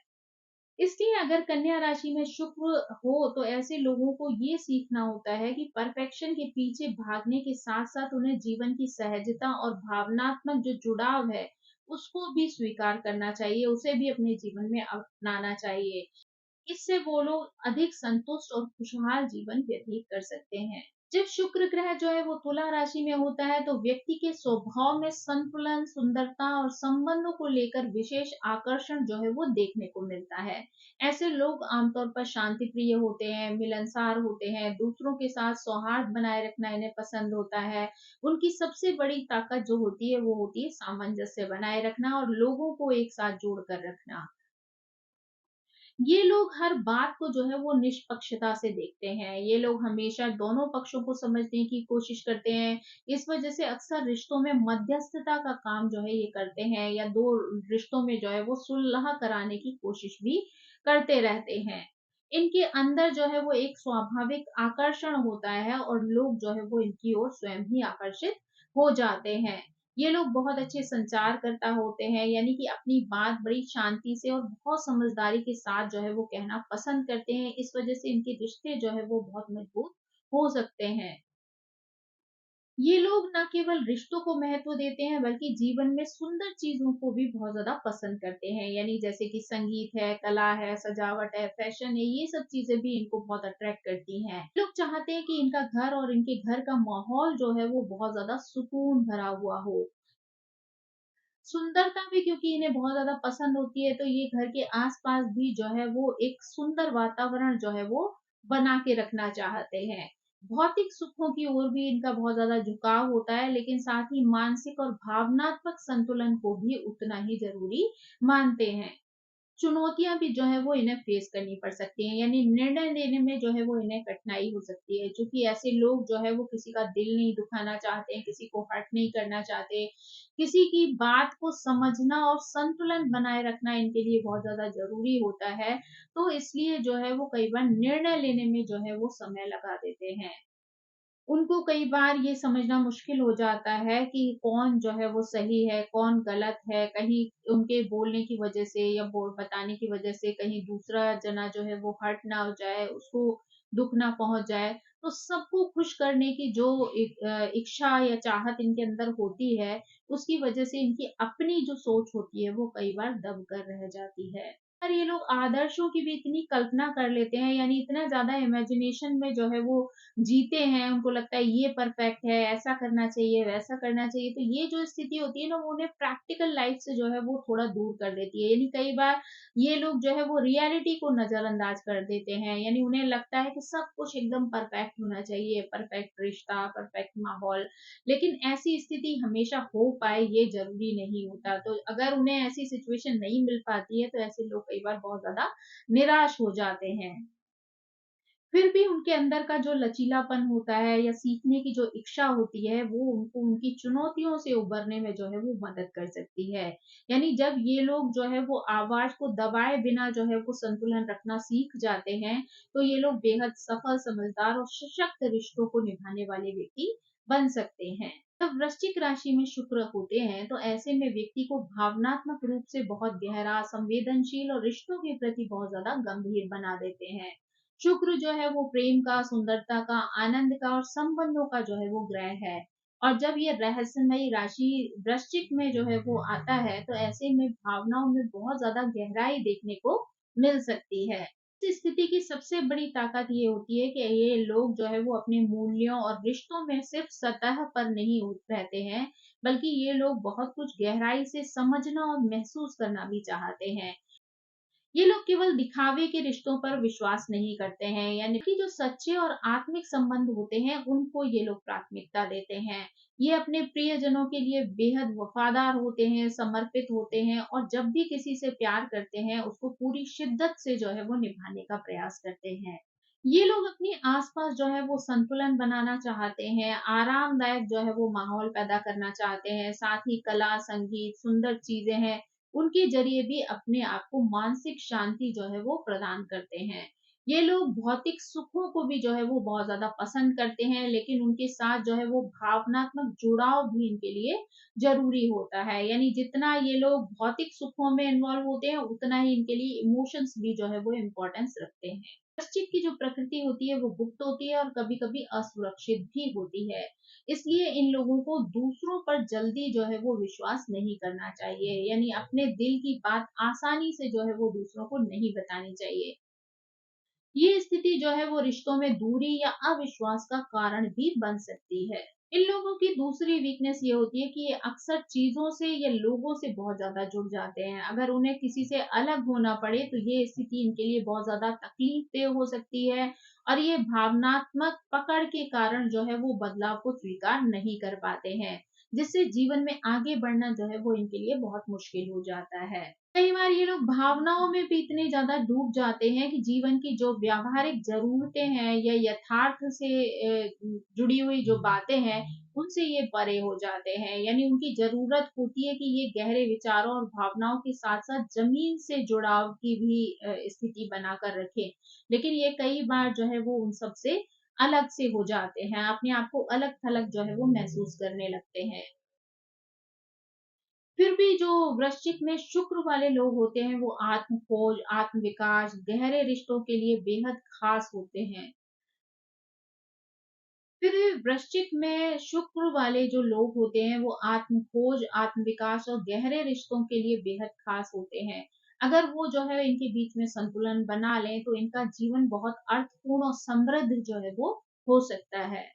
इसलिए अगर कन्या राशि में शुक्र हो तो ऐसे लोगों को ये सीखना होता है कि परफेक्शन के पीछे भागने के साथ-साथ उन्हें जीवन की सहजता और भावनात्मक जो जुड़ाव है, उसको भी स्वीकार करना चाहिए, उसे भी अपने जीवन में अपनाना चाहिए। इससे वो लोग अधिक संतुष्ट और खुशहाल जीवन व्यतीत कर सकते हैं। जब शुक्र ग्रह जो है वो तुला राशि में होता है तो व्यक्ति के स्वभाव में संतुलन, सुंदरता और संबंधों को लेकर विशेष आकर्षण जो है वो देखने को मिलता है। ऐसे लोग आमतौर पर शांति प्रिय होते हैं, मिलनसार होते हैं, दूसरों के साथ सौहार्द बनाए रखना इन्हें पसंद होता है। उनकी सबसे बड़ी ताकत जो होती है वो होती है सामंजस्य बनाए रखना और लोगों को एक साथ जोड़ कर रखना। ये लोग हर बात को जो है वो निष्पक्षता से देखते हैं। ये लोग हमेशा दोनों पक्षों को समझने की कोशिश करते हैं। इस वजह से अक्सर रिश्तों में मध्यस्थता का काम जो है ये करते हैं या 2 रिश्तों में जो है वो सुलह कराने की कोशिश भी करते रहते हैं। इनके अंदर जो है वो एक स्वाभाविक आकर्षण होता है और लोग जो है वो इनकी ओर स्वयं ही आकर्षित हो जाते हैं। ये लोग बहुत अच्छे संचारकर्ता होते हैं, यानी कि अपनी बात बड़ी शांति से और बहुत समझदारी के साथ जो है वो कहना पसंद करते हैं। इस वजह से इनके रिश्ते जो है वो बहुत मजबूत हो सकते हैं। ये लोग ना केवल रिश्तों को महत्व देते हैं बल्कि जीवन में सुंदर चीजों को भी बहुत ज्यादा पसंद करते हैं, यानी जैसे कि संगीत है, कला है, सजावट है, फैशन है, ये सब चीजें भी इनको बहुत अट्रैक्ट करती हैं। लोग चाहते हैं कि इनका घर और इनके घर का माहौल जो है वो बहुत ज्यादा सुकून भरा हुआ हो। सुंदरता भी क्योंकि इन्हें बहुत ज़्यादा पसंद होती है, तो ये घर के आस-पास भी जो है वो एक सुंदर वातावरण जो है वो बना के रखना चाहते हैं। भौतिक सुखों की ओर भी इनका बहुत ज़्यादा झुकाव होता है, लेकिन साथ ही मानसिक और भावनात्मक संतुलन को भी उतना ही ज़रूरी मानते हैं। चुनौतियाँ भी जो है वो इन्हें फेस करनी पड़ सकती हैं, यानी निर्णय लेने में जो है वो इन्हें कठिनाई हो सकती है। चूँकि ऐसे लोग जो है वो किसी का दिल नहीं दुखाना चाहते हैं, किसी को हर्ट नहीं करना चाहते, किसी की बात को समझना और संतुलन बनाए रखना इनके लिए बहुत ज़्यादा ज़रूरी होता है। तो इसलिए जो है वो कई बार निर्णय लेने में जो है वो समय लगा देते हैं। उनको कई बार ये समझना मुश्किल हो जाता है कि कौन जो है वो सही है, कौन गलत है। कहीं उनके बोलने की वज़ह से या बोल बताने की वज़ह से कहीं दूसरा जना जो है वो हर्ट ना हो जाए, उसको दुःख ना पहुँच जाए। तो सबको खुश करने की जो इच्छा या चाहत इनके अंदर होती है, उसकी वज़ह से इनकी अपनी जो सोच होती है, वो कई बार दब कर रह जाती है। और ये लोग आदर्शों की भी इतनी कल्पना कर लेते हैं, यानी इतना ज़्यादा इमेजिनेशन में जो है वो जीते हैं, उनको लगता है ये परफेक्ट है, ऐसा करना चाहिए, वैसा करना चाहिए। तो ये जो स्थिति होती है ना, वो उन्हें प्रैक्टिकल लाइफ से जो है वो थोड़ा दूर कर देती है। यानी कई बार ये लोग जो है वो रियलिटी को नज़रअंदाज कर देते हैं, यानी उन्हें लगता है कि सब कुछ एकदम परफेक्ट होना चाहिए, परफेक्ट रिश्ता, परफेक्ट माहौल। लेकिन ऐसी स्थिति हमेशा हो पाए ये ज़रूरी नहीं होता। तो अगर उन्हें ऐसी सिचुएशन नहीं मिल पाती है, तो ऐसे लोग कई बार बहुत ज़्यादा निराश हो जाते हैं। फिर भी उनके अंदर का जो लचीलापन होता है या सीखने की जो इच्छा होती है, वो उनको उनकी चुनौतियों से उबरने में जो है वो मदद कर सकती है। यानी जब ये लोग जो है वो आवाज़ को दबाए बिना जो है वो संतुलन रखना सीख जाते हैं, तो ये लोग बेहद सफल, समझदार और सशक्त रिश्तों को निभाने वाले व्यक्ति बन सकते हैं। जब वृश्चिक राशि में शुक्र होते हैं, तो ऐसे में व्यक्ति को भावनात्मक रूप से बहुत गहरा, संवेदनशील और रिश्तों के प्रति बहुत ज़्यादा गंभीर बना देते हैं। शुक्र जो है वो प्रेम का, सुंदरता का, आनंद का और संबंधों का जो है वो ग्रह है। और जब ये रहस्यमयी राशि वृश्चिक में जो है वो आता है, तो ऐसे में भावनाओं में बहुत ज्यादा गहराई देखने को मिल सकती है। इस स्थिति की सबसे बड़ी ताकत ये होती है कि ये लोग जो है वो अपने मूल्यों और रिश्तों में सिर्फ सतह पर नहीं रहते हैं, बल्कि ये लोग बहुत कुछ गहराई से समझना और महसूस करना भी चाहते हैं। ये लोग केवल दिखावे के रिश्तों पर विश्वास नहीं करते हैं, यानी कि जो सच्चे और आत्मिक संबंध होते हैं उनको ये लोग प्राथमिकता देते हैं। ये अपने प्रियजनों के लिए बेहद वफादार होते हैं, समर्पित होते हैं और जब भी किसी से प्यार करते हैं उसको पूरी शिद्दत से जो है वो निभाने का प्रयास करते हैं। ये लोग अपने आसपास जो है वो संतुलन बनाना चाहते हैं, आरामदायक जो है वो माहौल पैदा करना चाहते हैं, साथ ही कला, संगीत, सुंदर चीजें हैं, उनके ज़रिए भी अपने आप को मानसिक शांति जो है वो प्रदान करते हैं। ये लोग भौतिक सुखों को भी जो है वो बहुत ज़्यादा पसंद करते हैं, लेकिन उनके साथ जो है वो भावनात्मक जुड़ाव भी इनके लिए ज़रूरी होता है। यानी जितना ये लोग भौतिक सुखों में इन्वॉल्व होते हैं, उतना ही इनके लिए इमोशंस भी जो है वो इम्पोर्टेंस रखते हैं। वृश्चिक की जो प्रकृति होती है वो गुप्त होती है और कभी-कभी असुरक्षित भी होती है। इसलिए इन लोगों को दूसरों पर जल्दी जो है वो विश्वास नहीं करना चाहिए, यानी अपने दिल की बात आसानी से जो है वो दूसरों को नहीं बतानी चाहिए। ये स्थिति जो है वो रिश्तों में दूरी या अविश्वास का कारण भी बन सकती है। इन लोगों की दूसरी वीकनेस ये होती है कि ये अक्सर चीज़ों से या लोगों से बहुत ज़्यादा जुड़ जाते हैं। अगर उन्हें किसी से अलग होना पड़े तो ये स्थिति इनके लिए बहुत ज़्यादा तकलीफ़देह हो सकती है और ये भावनात्मक पकड़ के कारण जो है वो बदलाव को स्वीकार नहीं कर पाते हैं, जिससे जीवन में आगे बढ़ना जो है वो इनके लिए बहुत मुश्किल हो जाता है। कई बार ये लोग भावनाओं में भी इतने ज़्यादा डूब जाते हैं कि जीवन की जो व्यावहारिक ज़रूरतें हैं या यथार्थ से जुड़ी हुई जो बातें हैं, उनसे ये परे हो जाते हैं। यानी उनकी ज़रूरत होती है कि ये गहरे विचारों और भावनाओं के साथ-साथ ज़मीन से जुड़ाव की भी स्थिति बनाकर रखें। लेकिन ये कई बार जो है वो उन सब से अलग से हो जाते हैं, अपने आप को अलग-थलग जो है वो महसूस करने लगते हैं। फिर भी जो वृश्चिक में शुक्र वाले लोग होते हैं वो आत्म खोज, आत्म विकास, गहरे रिश्तों के लिए बेहद खास होते हैं। फिर वृश्चिक में शुक्र वाले जो लोग होते हैं वो आत्म खोज, आत्म विकास और गहरे रिश्तों के लिए बेहद खास होते हैं। अगर वो जो है इनके बीच में संतुलन बना लें तो इनका जीवन बहुत अर्थपूर्ण और समृद्ध जो है वो हो सकता है।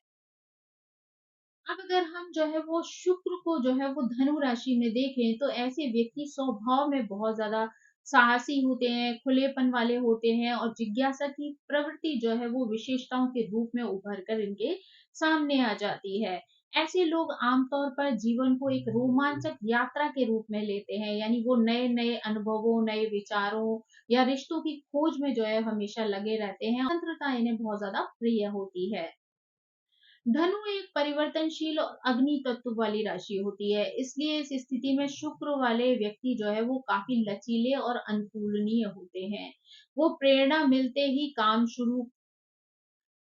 अब अगर हम जो है वो शुक्र को जो है वो धनु राशि में देखें तो ऐसे व्यक्ति स्वभाव में बहुत ज्यादा साहसी होते हैं, खुलेपन वाले होते हैं और जिज्ञासा की प्रवृत्ति जो है वो विशेषताओं के रूप में उभर कर इनके सामने आ जाती है। ऐसे लोग आमतौर पर जीवन को एक रोमांचक यात्रा के रूप में लेते हैं, यानी वो नए नए अनुभवों, नए विचारों या रिश्तों की खोज में जो है हमेशा लगे रहते हैं। स्वतंत्रता इन्हें बहुत ज्यादा प्रिय होती है। धनु एक परिवर्तनशील और अग्नि तत्व वाली राशि होती है, इसलिए इस स्थिति में शुक्र वाले व्यक्ति जो है वो काफी लचीले और अनुकूलनीय होते हैं। वो प्रेरणा मिलते ही काम शुरू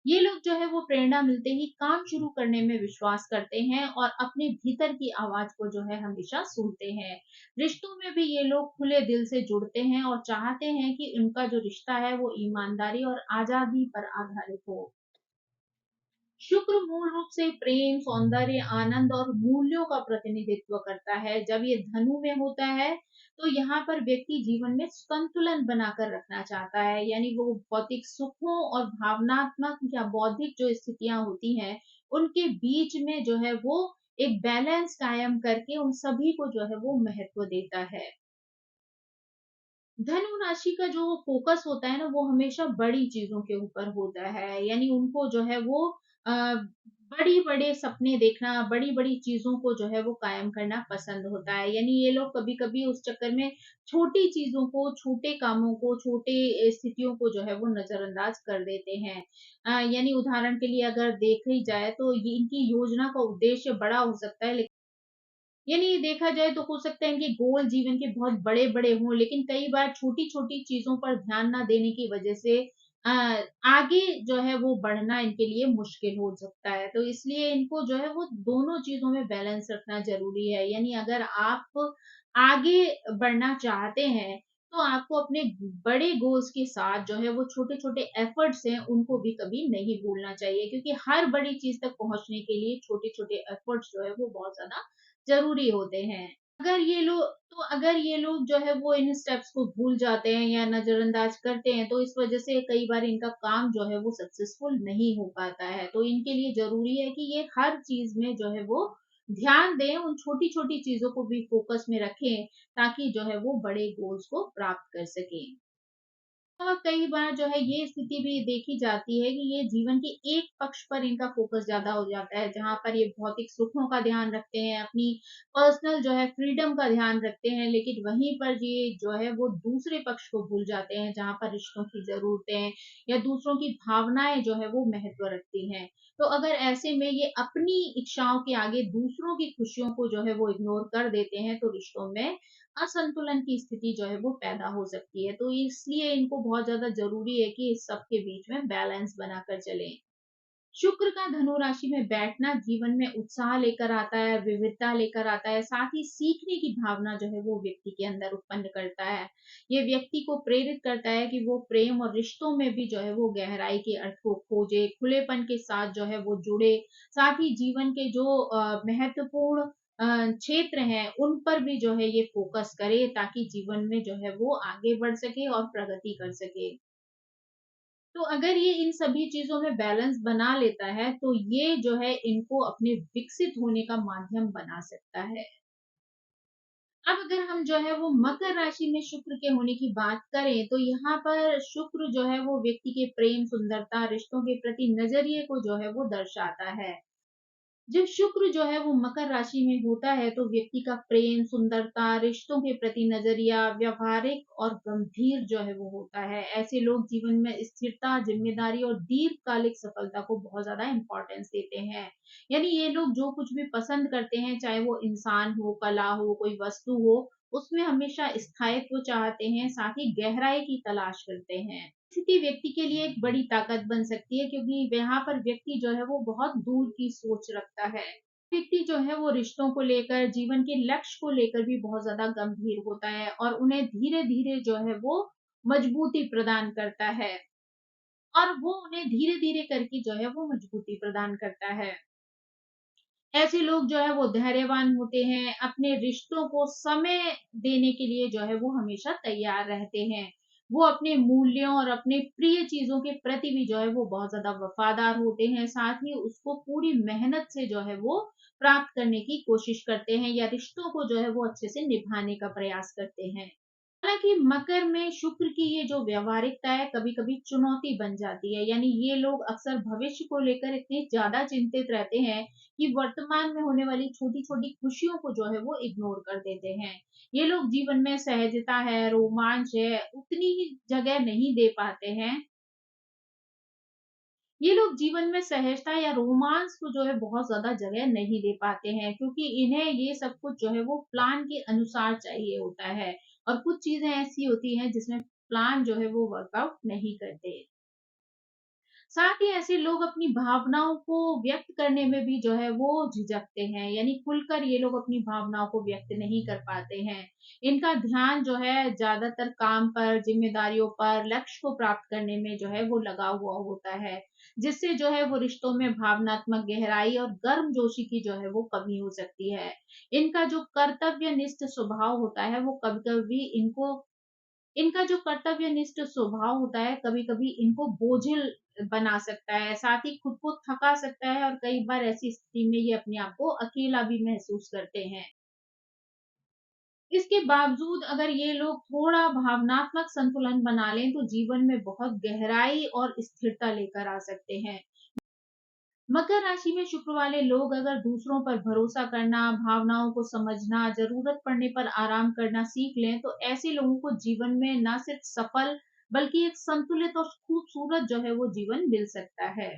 ये लोग जो है वो प्रेरणा मिलते ही काम शुरू करने में विश्वास करते हैं और अपने भीतर की आवाज को जो है हमेशा सुनते हैं। रिश्तों में भी ये लोग खुले दिल से जुड़ते हैं और चाहते हैं कि उनका जो रिश्ता है वो ईमानदारी और आजादी पर आधारित हो। शुक्र मूल रूप से प्रेम, सौंदर्य, आनंद और मूल्यों का प्रतिनिधित्व करता है। जब ये धनु में होता है, तो यहाँ पर व्यक्ति जीवन में संतुलन बनाकर रखना चाहता है। यानी वो भौतिक सुखों और भावनात्मक या बौद्धिक जो स्थितियाँ होती हैं, उनके बीच में जो है वो एक बैलेंस कायम करके उन सभी को जो है वो महत्व देता है। धनु राशि का जो फोकस होता है ना वो हमेशा बड़ी चीजों के ऊपर होता है, यानी उनको जो है वो बड़ी बड़े सपने देखना, बड़ी बड़ी चीजों को जो है वो कायम करना पसंद होता है। यानी ये लोग कभी कभी उस चक्कर में छोटी चीजों को, छोटे कामों को, छोटे स्थितियों को जो है वो नजरअंदाज कर देते हैं। यानी उदाहरण के लिए अगर देखी जाए तो ये इनकी योजना का उद्देश्य बड़ा हो सकता है, यानी देखा जाए तो हो सकता है इनके गोल जीवन के बहुत बड़े-बड़े हों, लेकिन कई बार छोटी-छोटी चीज़ों पर ध्यान ना देने की वजह से अ, आगे जो है वो बढ़ना इनके लिए मुश्किल हो सकता है। तो इसलिए इनको जो है वो दोनों चीज़ों में बैलेंस रखना ज़रूरी है। यानी अगर आप आगे बढ़ना चाहते हैं, तो आपको अपने बड़े गोल्स के साथ जो है वो छोटे-छोटे एफर्ट्स हैं, उनको भी कभी नहीं भूलना चाहिए, क्योंकि हर बड़ी चीज़ तक पहुँचने के लिए छोटे-छोटे एफर्ट्स जो है वो बहुत ज़्यादा ज़रूरी होते हैं। अगर ये लोग जो है वो इन स्टेप्स को भूल जाते हैं या नज़रअंदाज करते हैं, तो इस वज़ह से कई बार इनका काम जो है वो सक्सेसफुल नहीं हो पाता है। तो इनके लिए ज़रूरी है कि ये हर चीज़ में जो है वो ध्यान दें, उन छोटी-छोटी चीज़ों को भी फ़ोकस में रखें, ताकि जो है वो बड़े गोल्स को प्राप्त कर सकें। कई बार जो है ये स्थिति भी देखी जाती है कि ये जीवन के एक पक्ष पर इनका फोकस ज़्यादा हो जाता है, जहाँ पर ये भौतिक सुखों का ध्यान रखते हैं, अपनी पर्सनल जो है फ्रीडम का ध्यान रखते हैं, लेकिन वहीं पर ये जो है वो दूसरे पक्ष को भूल जाते हैं, जहाँ पर रिश्तों की ज़रूरतें या दूसरों की भावनाएँ जो है वो महत्व रखती हैं। तो अगर ऐसे में ये अपनी इच्छाओं के आगे दूसरों की खुशियों को जो है वो इग्नोर कर देते हैं, तो रिश्तों में असंतुलन की स्थिति जो है वो पैदा हो सकती है। तो इसलिए इनको बहुत ज़्यादा ज़रूरी है कि इस सब के बीच में बैलेंस बनाकर चलें। शुक्र का धनु राशि में बैठना जीवन में उत्साह लेकर आता है, विविधता लेकर आता है, साथ ही सीखने की भावना जो है वो व्यक्ति के अंदर उत्पन्न करता है। ये व्यक्ति को प्रेरित करता है कि वो प्रेम और रिश्तों में भी जो है वो गहराई के अर्थ को खोजे, खुलेपन के साथ जो है वो जुड़े, साथ ही जीवन के जो महत्वपूर्ण क्षेत्र हैं, उन पर भी जो है ये फ़ोकस करे, ताकि जीवन में जो है वो आगे बढ़ सके और प्रगति कर सके। तो अगर ये इन सभी चीज़ों में बैलेंस बना लेता है, तो ये जो है इनको अपने विकसित होने का माध्यम बना सकता है। अब अगर हम जो है वो मकर राशि में शुक्र के होने की बात करें, तो यहाँ पर शुक्र जो है वो व्यक्ति के प्रेम, सुंदरता, रिश्तों के प्रति नज़रिए को जो है वो दर्शाता है। जब शुक्र जो है वो मकर राशि में होता है, तो व्यक्ति का प्रेम, सुंदरता, रिश्तों के प्रति नजरिया व्यवहारिक और गंभीर जो है वो होता है। ऐसे लोग जीवन में स्थिरता, जिम्मेदारी और दीर्घकालिक सफलता को बहुत ज्यादा इंपॉर्टेंस देते हैं। यानी ये लोग जो कुछ भी पसंद करते हैं, चाहे वो इंसान हो, कला हो, कोई वस्तु हो, उसमें हमेशा स्थायित्व चाहते हैं, साथ ही गहराई की तलाश करते हैं। स्थिति व्यक्ति के लिए एक बड़ी ताकत बन सकती है, क्योंकि यहाँ पर व्यक्ति जो है वो बहुत दूर की सोच रखता है। व्यक्ति जो है वो रिश्तों को लेकर, जीवन के लक्ष्य को लेकर भी बहुत ज्यादा गंभीर होता है और उन्हें धीरे धीरे जो है वो मजबूती प्रदान करता है, और वो उन्हें धीरे धीरे करके जो है वो मजबूती प्रदान करता है। ऐसे लोग जो है वो धैर्यवान होते हैं, अपने रिश्तों को समय देने के लिए जो है वो हमेशा तैयार रहते हैं। वो अपने मूल्यों और अपने प्रिय चीज़ों के प्रति भी जो है वो बहुत ज़्यादा वफ़ादार होते हैं, साथ ही उसको पूरी मेहनत से जो है वो प्राप्त करने की कोशिश करते हैं, या रिश्तों को जो है वो अच्छे से निभाने का प्रयास करते हैं। हालाँकि मकर में शुक्र की ये जो व्यावहारिकता है, कभी-कभी चुनौती बन जाती है। यानी ये लोग अक्सर भविष्य को लेकर इतने ज़्यादा चिंतित रहते हैं कि वर्तमान में होने वाली छोटी-छोटी खुशियों को जो है वो इग्नोर कर देते हैं। ये लोग जीवन में सहजता है, रोमांच है, उतनी ही जगह नहीं दे पाते हैं। ये लोग जीवन में सहजता या रोमांस को जो है बहुत ज़्यादा जगह नहीं दे पाते हैं, क्योंकि इन्हें ये सब कुछ जो है वो प्लान के अनुसार चाहिए होता है, और कुछ चीज़ें ऐसी होती हैं जिसमें प्लान जो है वो वर्कआउट नहीं करते। साथ ही ऐसे लोग अपनी भावनाओं को व्यक्त करने में भी जो है वो झिझकते हैं, यानी खुलकर ये लोग अपनी भावनाओं को व्यक्त नहीं कर पाते हैं। इनका ध्यान जो है ज्यादातर काम पर, जिम्मेदारियों पर, लक्ष्य को प्राप्त करने में जो है वो लगा हुआ होता है, जिससे जो है वो रिश्तों में भावनात्मक गहराई और गर्मजोशी की जो है वो कमी हो सकती है। इनका जो कर्तव्यनिष्ठ स्वभाव होता है, वो कभी कभी इनका जो कर्तव्यनिष्ठ स्वभाव होता है, कभी-कभी इनको बोझिल बना सकता है, साथ ही खुद को थका सकता है, और कई बार ऐसी स्थिति में ये अपने आप को अकेला भी महसूस करते हैं। इसके बावजूद अगर ये लोग थोड़ा भावनात्मक संतुलन बना लें, तो जीवन में बहुत गहराई और स्थिरता लेकर आ सकते हैं। मकर राशि में शुक्र वाले लोग अगर दूसरों पर भरोसा करना, भावनाओं को समझना, जरूरत पड़ने पर आराम करना सीख लें, तो ऐसे लोगों को जीवन में न सिर्फ सफल, बल्कि एक संतुलित और खूबसूरत जो है वो जीवन मिल सकता है।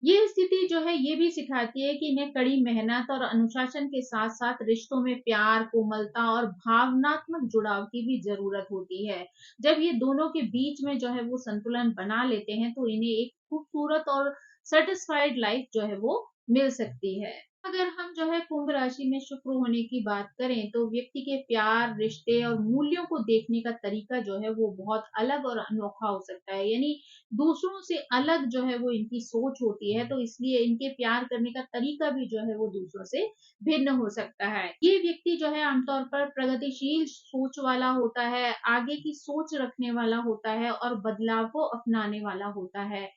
ये स्थिति जो है ये भी सिखाती है कि इन्हें कड़ी मेहनत और अनुशासन के साथ साथ रिश्तों में प्यार, कोमलता और भावनात्मक जुड़ाव की भी जरूरत होती है। जब ये दोनों के बीच में जो है वो संतुलन बना लेते हैं, तो इन्हें एक खूबसूरत और सेटिस्फाइड लाइफ जो है वो मिल सकती है। अगर हम जो है कुंभ राशि में शुक्र होने की बात करें, तो व्यक्ति के प्यार, रिश्ते और मूल्यों को देखने का तरीका जो है वो बहुत अलग और अनोखा हो सकता है। यानी दूसरों से अलग जो है वो इनकी सोच होती है, तो इसलिए इनके प्यार करने का तरीका भी जो है वो दूसरों से भिन्न हो सकता है। ये व्यक्ति जो है आमतौर पर प्रगतिशील सोच वाला होता है, आगे की सोच रखने वाला होता है और बदलाव को अपनाने वाला होता है।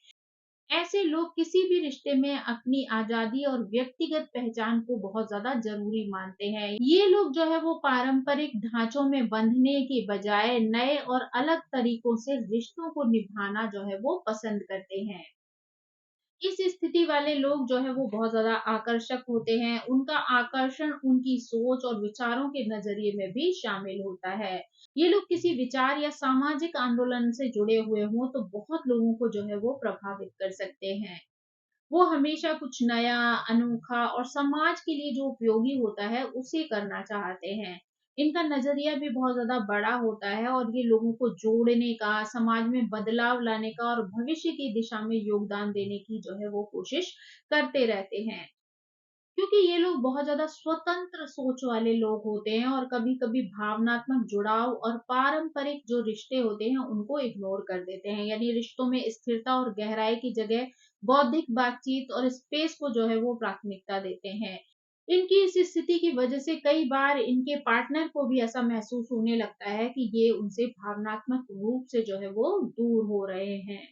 ऐसे लोग किसी भी रिश्ते में अपनी आजादी और व्यक्तिगत पहचान को बहुत ज्यादा जरूरी मानते हैं। ये लोग जो है वो पारंपरिक ढांचों में बंधने के बजाय नए और अलग तरीकों से रिश्तों को निभाना जो है वो पसंद करते हैं। इस स्थिति वाले लोग जो है वो बहुत ज़्यादा आकर्षक होते हैं। उनका आकर्षण उनकी सोच और विचारों के नज़रिए में भी शामिल होता है। ये लोग किसी विचार या सामाजिक आंदोलन से जुड़े हुए हों, तो बहुत लोगों को जो है वो प्रभावित कर सकते हैं। वो हमेशा कुछ नया, अनोखा और समाज के लिए जो उपयोगी होता है, उसे करना चाहते हैं। इनका नज़रिया भी बहुत ज़्यादा बड़ा होता है, और ये लोगों को जोड़ने का, समाज में बदलाव लाने का और भविष्य की दिशा में योगदान देने की जो है वो कोशिश करते रहते हैं। क्योंकि ये लोग बहुत ज़्यादा स्वतंत्र सोच वाले लोग होते हैं, और कभी-कभी भावनात्मक जुड़ाव और पारंपरिक जो रिश्ते होते हैं, उनको इग्नोर कर देते हैं। यानी रिश्तों में स्थिरता और गहराई की जगह बौद्धिक बातचीत और स्पेस को जो है वो प्राथमिकता देते हैं। इनकी इस स्थिति की वजह से कई बार इनके पार्टनर को भी ऐसा महसूस होने लगता है कि ये उनसे भावनात्मक रूप से जो है वो दूर हो रहे हैं।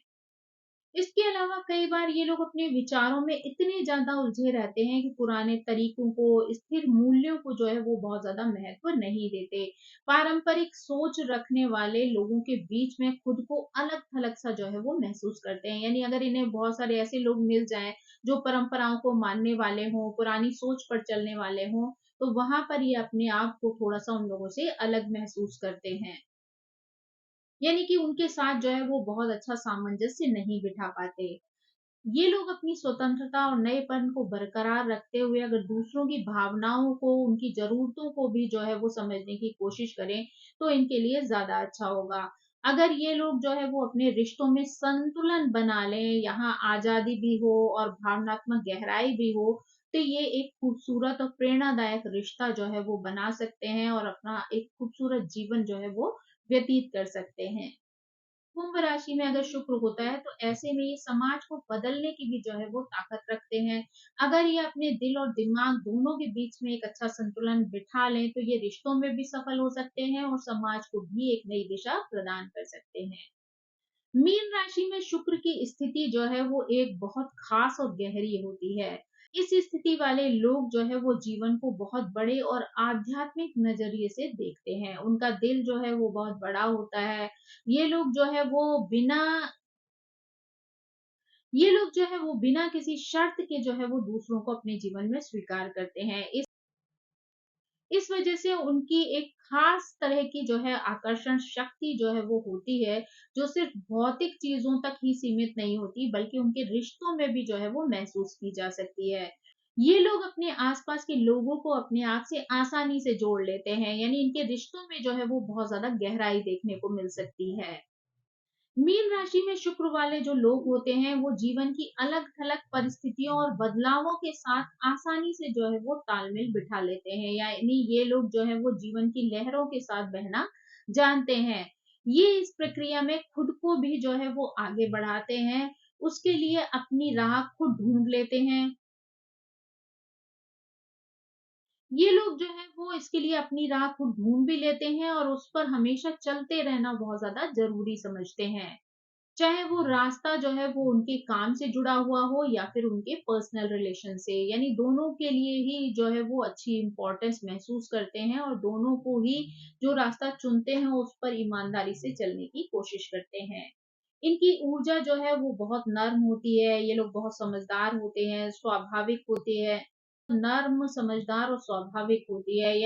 इसके अलावा कई बार ये लोग अपने विचारों में इतने ज़्यादा उलझे रहते हैं कि पुराने तरीकों को, स्थिर मूल्यों को जो है वो बहुत ज़्यादा महत्व नहीं देते। पारंपरिक सोच रखने वाले लोगों के बीच में खुद को अलग-थलग सा जो है वो महसूस करते हैं। यानी अगर इन्हें बहुत सारे ऐसे लोग मिल जाएँ जो परंपराओं को मानने वाले हों, पुरानी सोच पर चलने वाले हों, तो वहाँ पर ये अपने आप को थोड़ा-सा उन लोगों से अलग महसूस करते हैं। यानी कि उनके साथ जो है वो बहुत अच्छा सामंजस्य नहीं बिठा पाते। ये लोग अपनी स्वतंत्रता और नएपन को बरकरार रखते हुए अगर दूसरों की भावनाओं को, उनकी ज़रूरतों को भी जो है वो समझने की कोशिश करें, तो इनके लिए ज़्यादा अच्छा होगा। अगर ये लोग जो है वो अपने रिश्तों में संतुलन बना लें, यहाँ आज़ादी भी हो और भावनात्मक गहराई भी हो, तो ये एक खूबसूरत और प्रेरणादायक रिश्ता जो है वो बना सकते हैं और अपना एक खूबसूरत जीवन जो है वो व्यतीत कर सकते हैं। कुंभ राशि में अगर शुक्र होता है तो ऐसे में ये समाज को बदलने की भी जो है वो ताकत रखते हैं। अगर ये अपने दिल और दिमाग दोनों के बीच में एक अच्छा संतुलन बिठा लें तो ये रिश्तों में भी सफल हो सकते हैं और समाज को भी एक नई दिशा प्रदान कर सकते हैं। मीन राशि में शुक्र की स्थिति जो है वो एक बहुत खास और गहरी होती है। इस स्थिति वाले लोग जो है वो जीवन को बहुत बड़े और आध्यात्मिक नजरिए से देखते हैं। उनका दिल जो है वो बहुत बड़ा होता है। ये लोग जो है वो बिना ये लोग जो है वो बिना किसी शर्त के जो है वो दूसरों को अपने जीवन में स्वीकार करते हैं। इस वजह से उनकी एक खास तरह की जो है आकर्षण शक्ति जो है वो होती है, जो सिर्फ भौतिक चीज़ों तक ही सीमित नहीं होती, बल्कि उनके रिश्तों में भी जो है वो महसूस की जा सकती है। ये लोग अपने आस-पास के लोगों को अपने आप से आसानी से जोड़ लेते हैं, यानी इनके रिश्तों में जो है वो बहुत ज़्यादा गहराई देखने को मिल सकती है। मीन राशि में शुक्र वाले जो लोग होते हैं वो जीवन की अलग-थलग परिस्थितियों और बदलावों के साथ आसानी से जो है वो तालमेल बिठा लेते हैं, यानी ये लोग जो है वो जीवन की लहरों के साथ बहना जानते हैं। ये इस प्रक्रिया में खुद को भी जो है वो आगे बढ़ाते हैं, उसके लिए अपनी राह खुद ढूंढ लेते हैं। ये लोग जो है वो इसके लिए अपनी राह खुद ढूंढ भी लेते हैं और उस पर हमेशा चलते रहना बहुत ज्यादा जरूरी समझते हैं। चाहे वो रास्ता जो है वो उनके काम से जुड़ा हुआ हो या फिर उनके पर्सनल रिलेशन से, यानी दोनों के लिए ही जो है वो अच्छी इम्पोर्टेंस महसूस करते हैं और दोनों को ही जो रास्ता चुनते हैं उस पर ईमानदारी से चलने की कोशिश करते हैं। इनकी ऊर्जा जो है वो बहुत नर्म होती है, ये लोग बहुत समझदार होते हैं, स्वाभाविक होते हैं, नर्म, समझदार और स्वाभाविक होती है,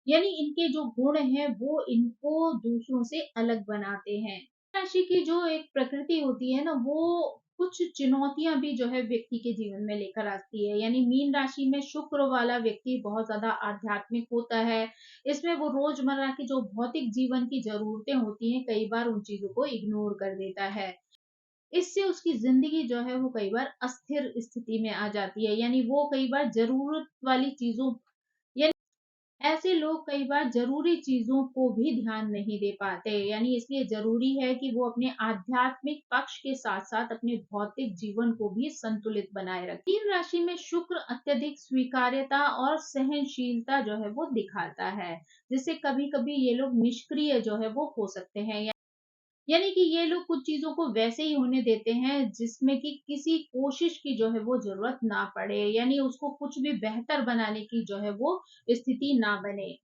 यानी इनके जो गुण हैं वो इनको दूसरों से अलग बनाते हैं। राशि की जो एक प्रकृति होती है ना, वो कुछ चुनौतियां भी जो है व्यक्ति के जीवन में लेकर आती है। यानी मीन राशि में शुक्र वाला व्यक्ति बहुत ज्यादा आध्यात्मिक होता है। इसमें वो रोजमर्रा की जो भौतिक जीवन की जरूरतें होती हैं कई बार उन चीजों को इग्नोर कर देता है। इससे उसकी जिंदगी जो है वो कई बार अस्थिर स्थिति में आ जाती है, यानी वो कई बार जरूरत वाली चीजों ऐसे लोग कई बार ज़रूरी चीज़ों को भी ध्यान नहीं दे पाते, यानी इसलिए ज़रूरी है कि वो अपने आध्यात्मिक पक्ष के साथ-साथ अपने भौतिक जीवन को भी संतुलित बनाए रखें। मीन राशि में शुक्र अत्यधिक स्वीकार्यता और सहनशीलता जो है वो दिखाता है, जिससे कभी-कभी ये लोग निष्क्रिय जो है वो हो सकते हैं। यानी कि ये लोग कुछ चीज़ों को वैसे ही होने देते हैं जिसमें कि किसी कोशिश की जो है वो ज़रूरत ना पड़े, यानी उसको कुछ भी बेहतर बनाने की जो है वो स्थिति ना बने।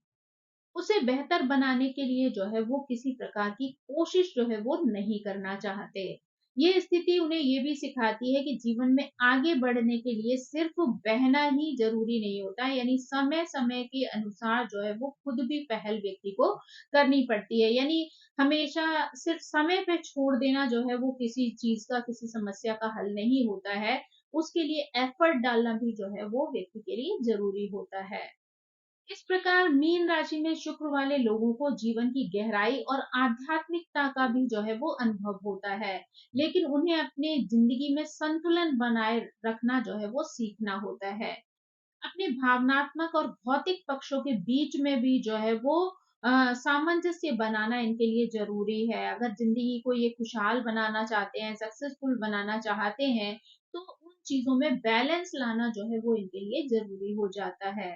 उसे बेहतर बनाने के लिए जो है वो किसी प्रकार की कोशिश जो है वो नहीं करना चाहते। ये स्थिति उन्हें ये भी सिखाती है कि जीवन में आगे बढ़ने के लिए सिर्फ बहना ही ज़रूरी नहीं होता है, यानी समय-समय के अनुसार जो है वो खुद भी पहल व्यक्ति को करनी पड़ती है। यानी हमेशा सिर्फ समय पे छोड़ देना जो है वो किसी चीज़ का, किसी समस्या का हल नहीं होता है। उसके लिए एफर्ट डालना भी जो है वो व्यक्ति के लिए ज़रूरी होता है। इस प्रकार मीन राशि में शुक्र वाले लोगों को जीवन की गहराई और आध्यात्मिकता का भी जो है वो अनुभव होता है, लेकिन उन्हें अपने जिंदगी में संतुलन बनाए रखना जो है वो सीखना होता है। अपने भावनात्मक और भौतिक पक्षों के बीच में भी जो है वो सामंजस्य बनाना इनके लिए जरूरी है। अगर जिंदगी को ये खुशहाल बनाना चाहते हैं, सक्सेसफुल बनाना चाहते हैं, तो चीजों में बैलेंस लाना जो है वो इनके लिए जरूरी हो जाता है।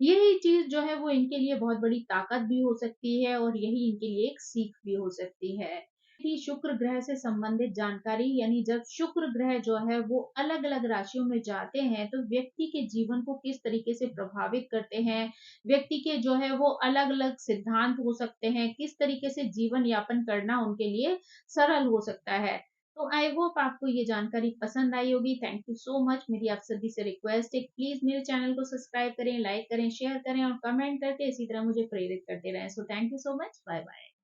यही चीज जो है वो इनके लिए बहुत बड़ी ताकत भी हो सकती है और यही इनके लिए एक सीख भी हो सकती है कि शुक्र ग्रह से संबंधित जानकारी, यानी जब शुक्र ग्रह जो है वो अलग अलग राशियों में जाते हैं तो व्यक्ति के जीवन को किस तरीके से प्रभावित करते हैं, व्यक्ति के जो है वो अलग अलग सिद्धांत हो सकते हैं, किस तरीके से जीवन यापन करना उनके लिए सरल हो सकता है। तो आई होप आपको ये जानकारी पसंद आई होगी। Thank you so much. मेरी आप सभी से रिक्वेस्ट है, प्लीज मेरे चैनल को सब्सक्राइब करें, लाइक करें, शेयर करें और कमेंट करके इसी तरह मुझे प्रेरित करते रहें। So thank you so much. Bye bye.